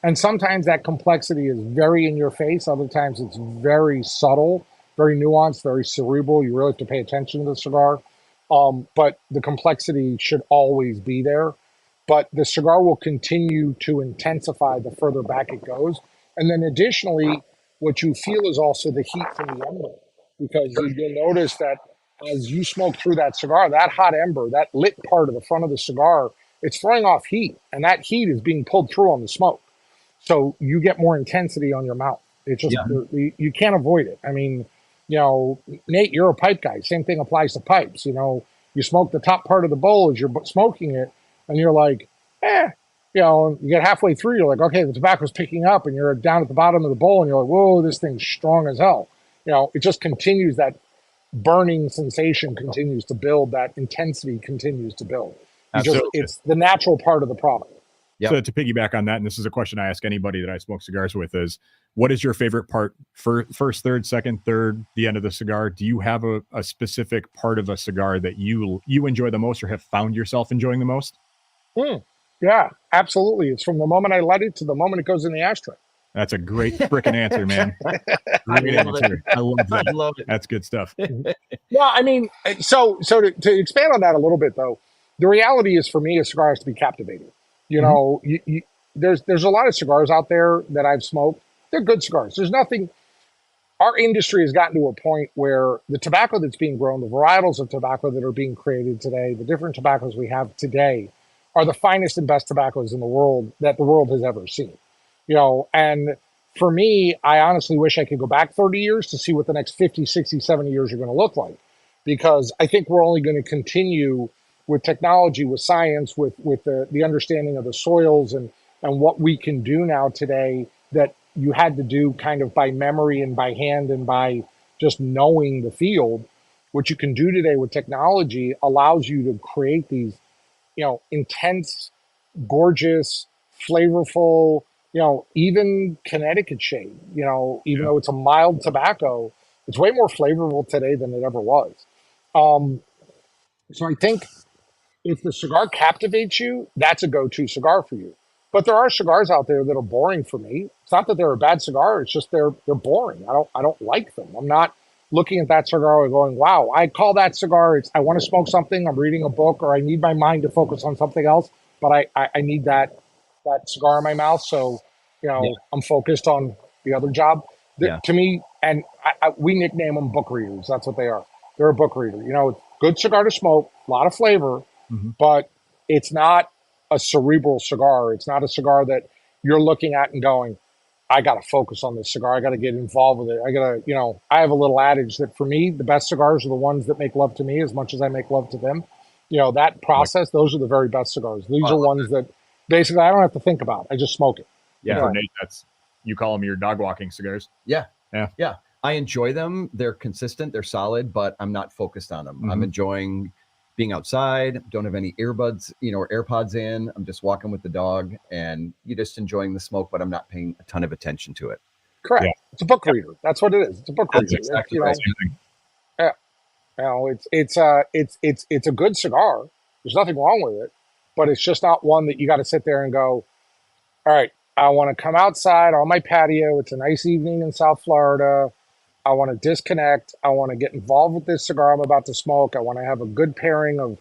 And sometimes that complexity is very in your face. Other times it's very subtle, very nuanced, very cerebral. You really have to pay attention to the cigar. But the complexity should always be there. But the cigar will continue to intensify the further back it goes. And then additionally, what you feel is also the heat from the ember, because you'll notice that as you smoke through that cigar, that hot ember, that lit part of the front of the cigar, it's throwing off heat, and that heat is being pulled through on the smoke. So you get more intensity on your mouth. It's just, you can't avoid it. I mean, Nate, you're a pipe guy. Same thing applies to pipes. You smoke the top part of the bowl as you're smoking it, and you're like, you get halfway through, you're like, okay, the tobacco's picking up, and you're down at the bottom of the bowl, and you're like, whoa, this thing's strong as hell. It just continues, that burning sensation continues to build, that intensity continues to build. It's the natural part of the product. Yep. So to piggyback on that, and this is a question I ask anybody that I smoke cigars with, is what is your favorite part? First, third, second, third, the end of the cigar? Do you have a specific part of a cigar that you enjoy the most or have found yourself enjoying the most? Yeah, absolutely. It's from the moment I light it to the moment it goes in the ashtray. That's a great freaking answer, man. Great answer. I love that. I love it. That's good stuff. Yeah, I mean, so to expand on that a little bit, though, the reality is for me, a cigar has to be captivating. There's a lot of cigars out there that I've smoked. They're good cigars. There's nothing. Our industry has gotten to a point where the tobacco that's being grown, the varietals of tobacco that are being created today, the different tobaccos we have today are the finest and best tobaccos in the world that the world has ever seen. And for me, I honestly wish I could go back 30 years to see what the next 50, 60, 70 years are going to look like. Because I think we're only going to continue with technology, with science, with the understanding of the soils and what we can do now today that you had to do kind of by memory and by hand and by just knowing the field. What you can do today with technology allows you to create these, intense, gorgeous, flavorful, even Connecticut shade, even though it's a mild tobacco, it's way more flavorful today than it ever was. So I think if the cigar captivates you, that's a go-to cigar for you. But there are cigars out there that are boring for me. It's not that they're a bad cigar; it's just they're boring. I don't like them. I'm not looking at that cigar and going, "Wow, I call that cigar." I want to smoke something. I'm reading a book, or I need my mind to focus on something else. But I need that cigar in my mouth, so I'm focused on the other job. To me, and we nickname them book readers. That's what they are. They're a book reader. Good cigar to smoke, a lot of flavor, but it's not a cerebral cigar. It's not a cigar that you're looking at and going, I got to focus on this cigar. I got to get involved with it. I have a little adage that for me, the best cigars are the ones that make love to me as much as I make love to them. That process, those are the very best cigars. These are ones that basically I don't have to think about. I just smoke it. Yeah. For Nate, you call them your dog walking cigars. Yeah. I enjoy them. They're consistent. They're solid, but I'm not focused on them. I'm enjoying being outside. Don't have any earbuds, or AirPods in. I'm just walking with the dog, and you're just enjoying the smoke, but I'm not paying a ton of attention to it. Correct. Yeah. It's a book reader. That's what it is. It's a book reader. Exactly right. Yeah. It's a good cigar. There's nothing wrong with it, but it's just not one that you got to sit there and go, all right, I want to come outside on my patio. It's a nice evening in South Florida. I want to disconnect. I want to get involved with this cigar I'm about to smoke. I want to have a good pairing of,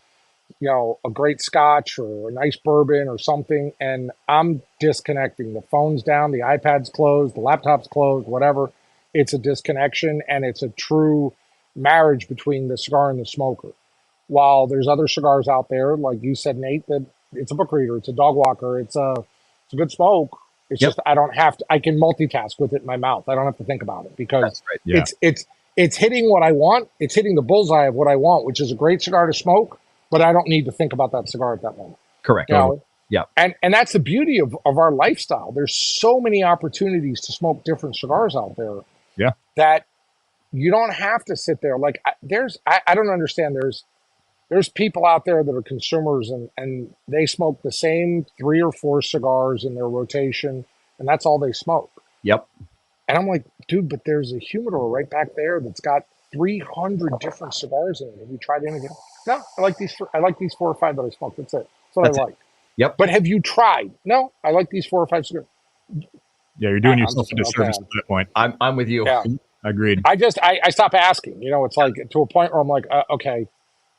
a great scotch or a nice bourbon or something. And I'm disconnecting. The phone's down, the iPad's closed, the laptop's closed, whatever. It's a disconnection, and it's a true marriage between the cigar and the smoker. While there's other cigars out there, like you said, Nate, that it's a book reader, it's a dog walker, it's a good smoke. It's just I don't have to. I can multitask with it in my mouth. I don't have to think about it because it's hitting what I want. It's hitting the bullseye of what I want, which is a great cigar to smoke. But I don't need to think about that cigar at that moment. Correct. Yeah. And that's the beauty of our lifestyle. There's so many opportunities to smoke different cigars out there. Yeah. That you don't have to sit there. Like I don't understand. There's people out there that are consumers and they smoke the same 3 or 4 cigars in their rotation, and that's all they smoke. Yep. And I'm like, dude, but there's a humidor right back there that's got 300 different cigars in it. Have you tried anything? No, I like these 4 or 5 that I smoke. That's it. That's what I like. Yep. But have you tried? No, I like these 4 or 5 cigars. Yeah, you're doing yourself a disservice at that point. I'm with you. Yeah. Agreed. I stop asking. You know, it's like to a point where I'm like, okay,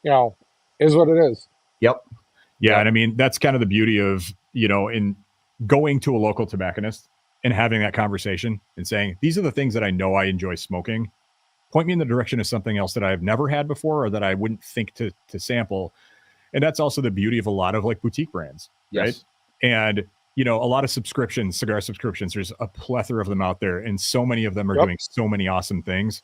you know, is what it is. Yep. Yeah, and I mean that's kind of the beauty of, you know, in going to a local tobacconist and having that conversation and saying, these are the things that I know I enjoy smoking. Point me in the direction of something else that I've never had before or that I wouldn't think to sample. And that's also the beauty of a lot of like boutique brands, right? And, you know, a lot of subscriptions, cigar subscriptions, there's a plethora of them out there. And so many of them are doing so many awesome things.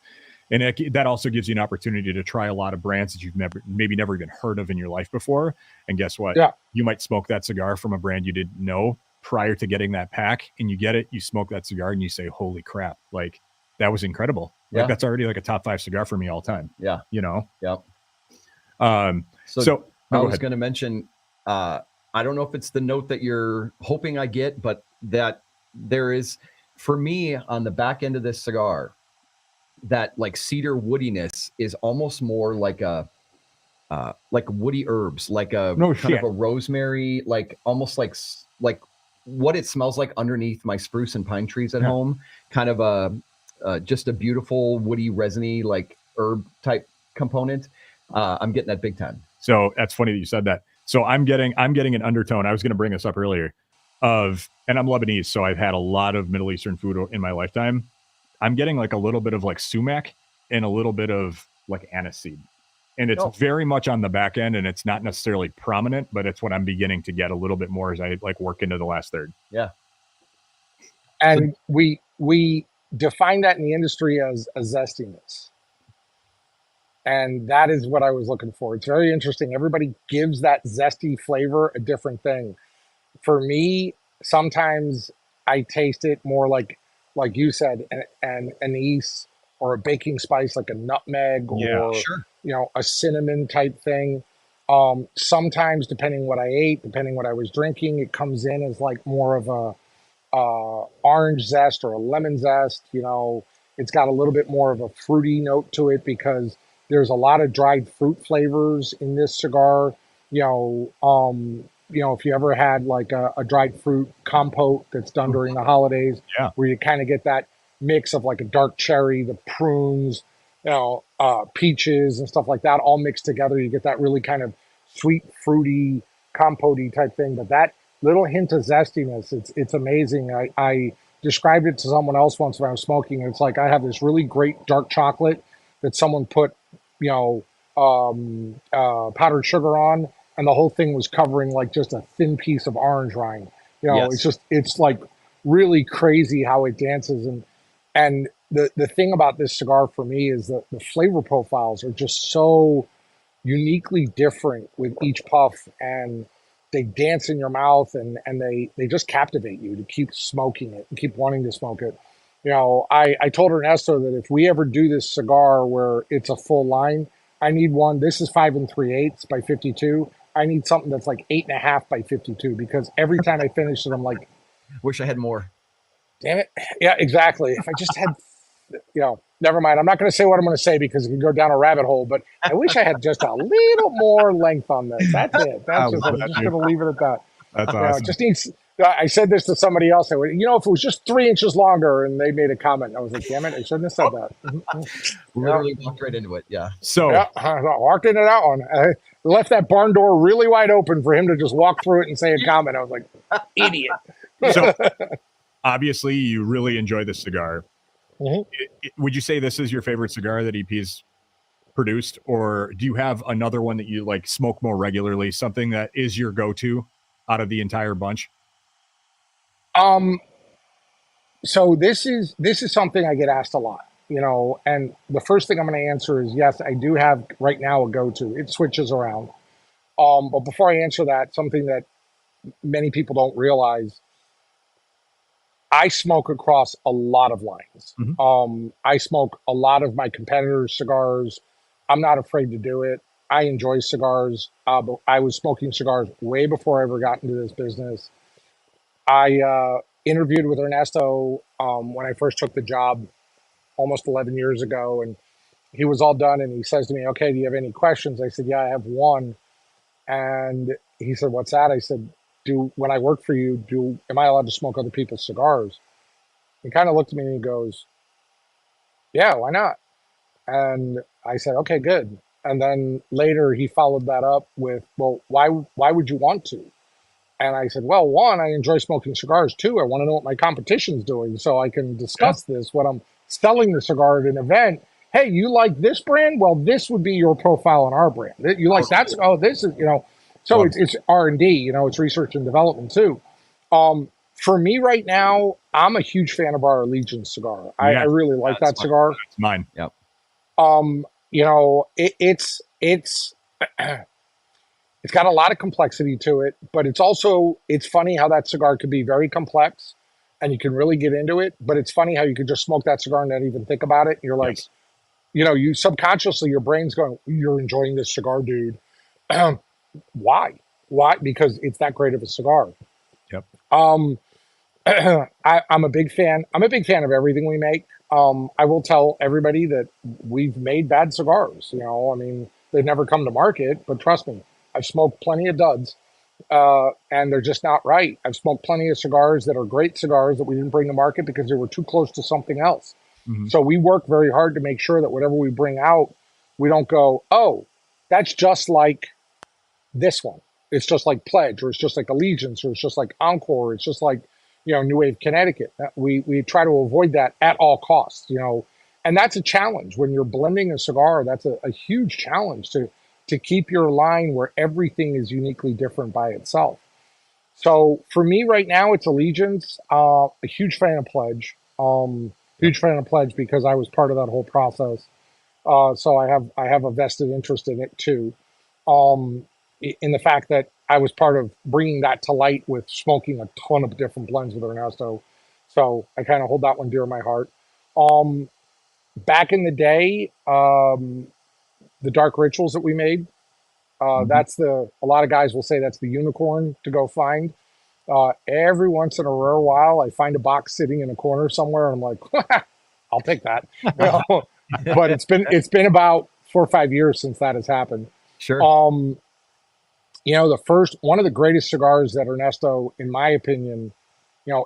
And that also gives you an opportunity to try a lot of brands that you've maybe never even heard of in your life before. And guess what? Yeah. You might smoke that cigar from a brand you didn't know prior to getting that pack, and you get it, you smoke that cigar and you say, holy crap, like that was incredible. Like that's already like a top 5 cigar for me all time. Yeah. You know? Yep. So I was going to mention, I don't know if it's the note that you're hoping I get, but that there is, for me on the back end of this cigar, that like cedar woodiness is almost more like a like woody herbs, like a kind of a rosemary, like almost like what it smells like underneath my spruce and pine trees at home. Kind of a just a beautiful woody resiny like herb type component. I'm getting that big time. So that's funny that you said that. So I'm getting an undertone. I was going to bring this up earlier and I'm Lebanese, so I've had a lot of Middle Eastern food in my lifetime. I'm getting like a little bit of like sumac and a little bit of like aniseed. And it's very much on the back end, and it's not necessarily prominent, but it's what I'm beginning to get a little bit more as I like work into the last third. Yeah. And we define that in the industry as a zestiness. And that is what I was looking for. It's very interesting. Everybody gives that zesty flavor a different thing. For me, sometimes I taste it more like you said, an anise or a baking spice, like a nutmeg or you know, a cinnamon type thing. Sometimes, depending what I ate, depending what I was drinking, it comes in as like more of a orange zest or a lemon zest. You know, it's got a little bit more of a fruity note to it because there's a lot of dried fruit flavors in this cigar. You know, if you ever had like a dried fruit compote that's done during the holidays, where you kind of get that mix of like a dark cherry, the prunes, you know, peaches and stuff like that, all mixed together. You get that really kind of sweet, fruity, compote-y type thing. But that little hint of zestiness, it's amazing. I described it to someone else once when I was smoking. It's like I have this really great dark chocolate that someone put, you know, powdered sugar on, and the whole thing was covering like just a thin piece of orange rind. You know, it's like really crazy how it dances. And the thing about this cigar for me is that the flavor profiles are just so uniquely different with each puff, and they dance in your mouth and they just captivate you to keep smoking it and keep wanting to smoke it. You know, I told Ernesto that if we ever do this cigar where it's a full line, I need one. This is 5 3/8 by 52. I need something that's like 8.5 by 52, because every time I finish it, I'm like, wish I had more. Damn it. Yeah, exactly. If I just had, you know, never mind. I'm not going to say what I'm going to say because it can go down a rabbit hole, but I wish I had just a little more length on this. That's it. I'm just going to leave it at that. That's awesome. Just needs, I said this to somebody else. I went, you know, if it was just 3 inches longer, and they made a comment. I was like, damn it, I shouldn't have said that. Literally walked right into it. Yeah. So I walked into that one. I left that barn door really wide open for him to just walk through it and say a comment. I was like, idiot. So obviously you really enjoy this cigar. Would you say this is your favorite cigar that EP's produced, or do you have another one that you like smoke more regularly, something that is your go-to out of the entire bunch? So this is something I get asked a lot, you know, and the first thing I'm going to answer is yes, I do have right now a go-to. It switches around. But before I answer that, something that many people don't realize, I smoke across a lot of lines. I smoke a lot of my competitors' cigars. I'm not afraid to do it. I enjoy cigars. But I was smoking cigars way before I ever got into this business. I interviewed with Ernesto when I first took the job almost 11 years ago, and he was all done. And he says to me, "Okay, do you have any questions?" I said, "Yeah, I have one." And he said, "What's that?" I said, when I work for you, am I allowed to smoke other people's cigars?" He kind of looked at me and he goes, "Yeah, why not?" And I said, "Okay, good." And then later he followed that up with, "Well, why would you want to?" And I said, "Well, one, I enjoy smoking cigars. Two, I want to know what my competition's doing so I can discuss this when I'm selling the cigar at an event. Hey, you like this brand? Well, this would be your profile on our brand. You like that? Oh, this is, so it's R&D, it's research and development too. For me right now, I'm a huge fan of our Allegiance cigar. I really like that cigar. It's mine. Yep. It's it's got a lot of complexity to it, but it's funny how that cigar could be very complex and you can really get into it. But it's funny how you could just smoke that cigar and not even think about it. You're like, you subconsciously, your brain's going, "You're enjoying this cigar, dude." Why? Because it's that great of a cigar. Yep. I'm a big fan. I'm a big fan of everything we make. I will tell everybody that we've made bad cigars. They've never come to market, but trust me, I've smoked plenty of duds, and they're just not right. I've smoked plenty of cigars that are great cigars that we didn't bring to market because they were too close to something else. So we work very hard to make sure that whatever we bring out, we don't go, "Oh, that's just like this one. It's just like Pledge, or it's just like Allegiance, or it's just like Encore, it's just like, New Wave Connecticut." We try to avoid that at all costs, and that's a challenge when you're blending a cigar. That's a huge challenge to keep your line where everything is uniquely different by itself. So for me right now, it's Allegiance. A huge fan of Pledge. Huge fan of Pledge because I was part of that whole process. So I have a vested interest in it too. In the fact that I was part of bringing that to light with smoking a ton of different blends with Ernesto. So I kind of hold that one dear to my heart. Back in the day, the Dark Rituals that we made, a lot of guys will say that's the unicorn to go find. Every once in a rare while, I find a box sitting in a corner somewhere, and I'm like, "I'll take that." But it's been about 4 or 5 years since that has happened. Sure. One of the greatest cigars that Ernesto, in my opinion,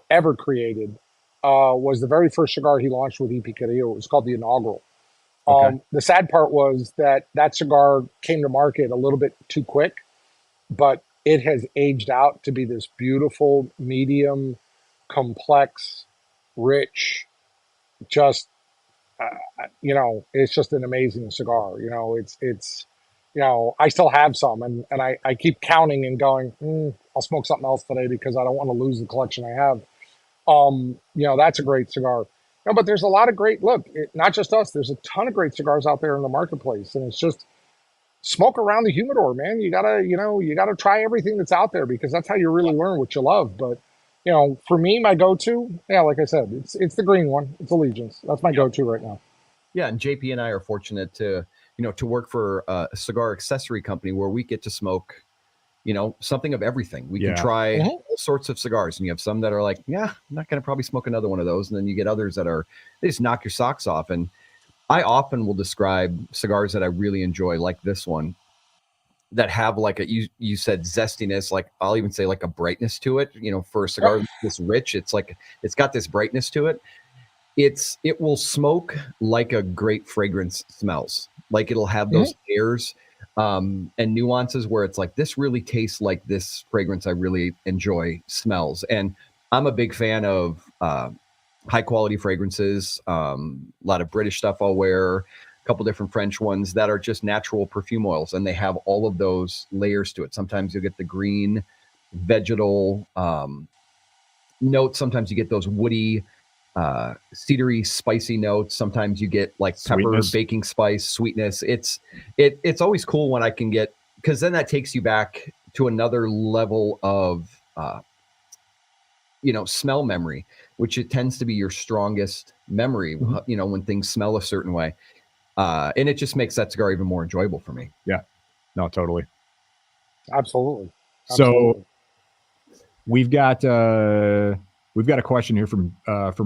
ever created, was the very first cigar he launched with EP Carrillo. It was called the Inaugural. Okay. The sad part was that cigar came to market a little bit too quick, but it has aged out to be this beautiful, medium, complex, rich, just, it's just an amazing cigar. I still have some, and I keep counting and going, I'll smoke something else today because I don't want to lose the collection I have. That's a great cigar. No, but there's a lot of not just us, there's a ton of great cigars out there in the marketplace. And it's just smoke around the humidor, man. You gotta try everything that's out there because that's how you really learn what you love. But, for me, my go-to, like I said, it's the green one. It's Allegiance. That's my go-to right now. Yeah. And JP and I are fortunate to work for a cigar accessory company where we get to smoke, something of everything. We can try all sorts of cigars, and you have some that are like, "Yeah, I'm not going to probably smoke another one of those." And then you get others that they just knock your socks off. And I often will describe cigars that I really enjoy, like this one, that have like you said zestiness, like I'll even say like a brightness to it. For a cigar this rich, it's got this brightness to it. It will smoke like a great fragrance smells. Like it'll have those airs and nuances where it's like, this really tastes like this fragrance I really enjoy smells. And I'm a big fan of high quality fragrances. A lot of British stuff I'll wear, a couple different French ones that are just natural perfume oils, and they have all of those layers to it. Sometimes you'll get the green vegetal notes. Sometimes you get those woody, cedary, spicy notes. Sometimes you get like pepper, baking spice, sweetness. It's always cool when I can get, because then that takes you back to another level of smell memory. which it tends to be your strongest memory, you know, when things smell a certain way. And it just makes that cigar even more enjoyable for me. Yeah, no, totally. Absolutely. So we've got a question here from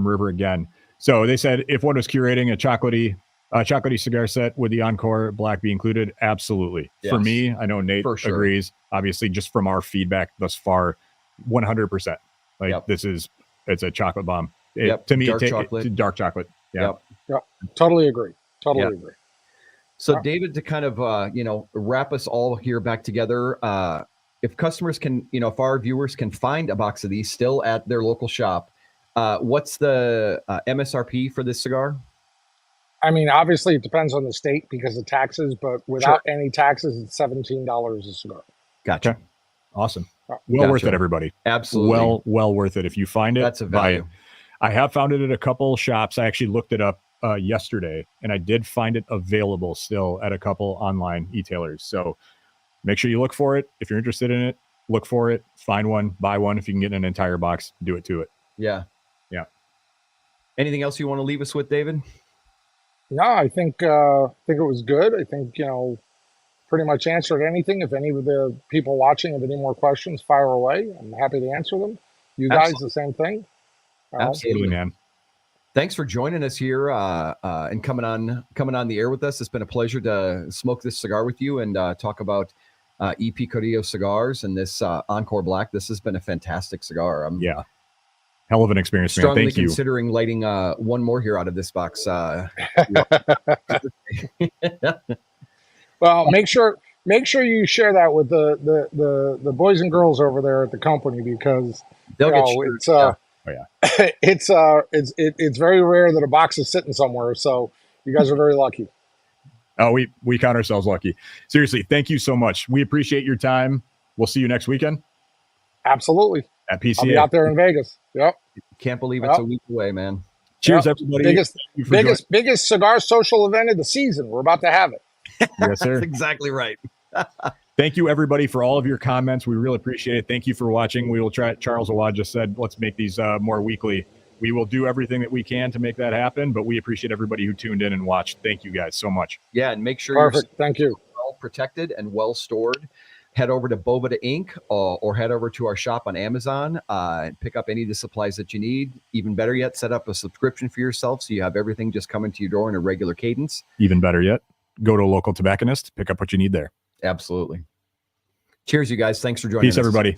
River again. So they said, if one was curating a chocolatey cigar set, would the Encore Black be included? Absolutely. Yes. For me, I know Nate agrees. Obviously, just from our feedback thus far, 100%. Like it's a chocolate bomb. To me, dark chocolate. Yeah. Yep. Totally agree. Totally agree. So David, to kind of, you know, wrap us all here back together, if customers can, you know, if our viewers can find a box of these still at their local shop, what's the MSRP for this cigar? I mean, obviously it depends on the state because of taxes, but without any taxes, it's $17 a cigar. Gotcha. Okay. Awesome. Well worth it, everybody. Absolutely. Well worth it. If you find it, that's a value. I have found it at a couple shops. I actually looked it up yesterday, and I did find it available still at a couple online e-tailers. So make sure you look for it. If you're interested in it, look for it, find one, buy one. If you can get an entire box, do it to it. Yeah. Yeah. Anything else you want to leave us with, David? No, I think it was good. I think, you know, pretty much answered anything. If any of the people watching have any more questions, fire away. I'm happy to answer them. You guys, the same thing. Absolutely, man. Thanks for joining us here and coming on the air with us. It's been a pleasure to smoke this cigar with you and talk about EP Carrillo cigars and this Encore Black. This has been a fantastic cigar. Hell of an experience, man. Strongly Thank you. Considering lighting one more here out of this box. Well, make sure you share that with the boys and girls over there at the company because it's very rare that a box is sitting somewhere. So you guys are very lucky. Oh, we count ourselves lucky. Seriously, thank you so much. We appreciate your time. We'll see you next weekend. Absolutely. At PCA. I'll be out there in Vegas. Yep. Can't believe it's a week away, man. Cheers, everybody. Biggest cigar social event of the season. We're about to have it. Yes, sir. That's exactly right. Thank you, everybody, for all of your comments. We really appreciate it. Thank you for watching. We will try. Charles Awad just said, let's make these more weekly. We will do everything that we can to make that happen, but we appreciate everybody who tuned in and watched. Thank you guys so much. Yeah, and make sure you're well protected and well stored. Head over to Boveda Inc. Or head over to our shop on Amazon and pick up any of the supplies that you need. Even better yet, set up a subscription for yourself so you have everything just coming to your door in a regular cadence. Even better yet, go to a local tobacconist, pick up what you need there. Absolutely. Cheers, you guys. Thanks for joining us. Peace, everybody.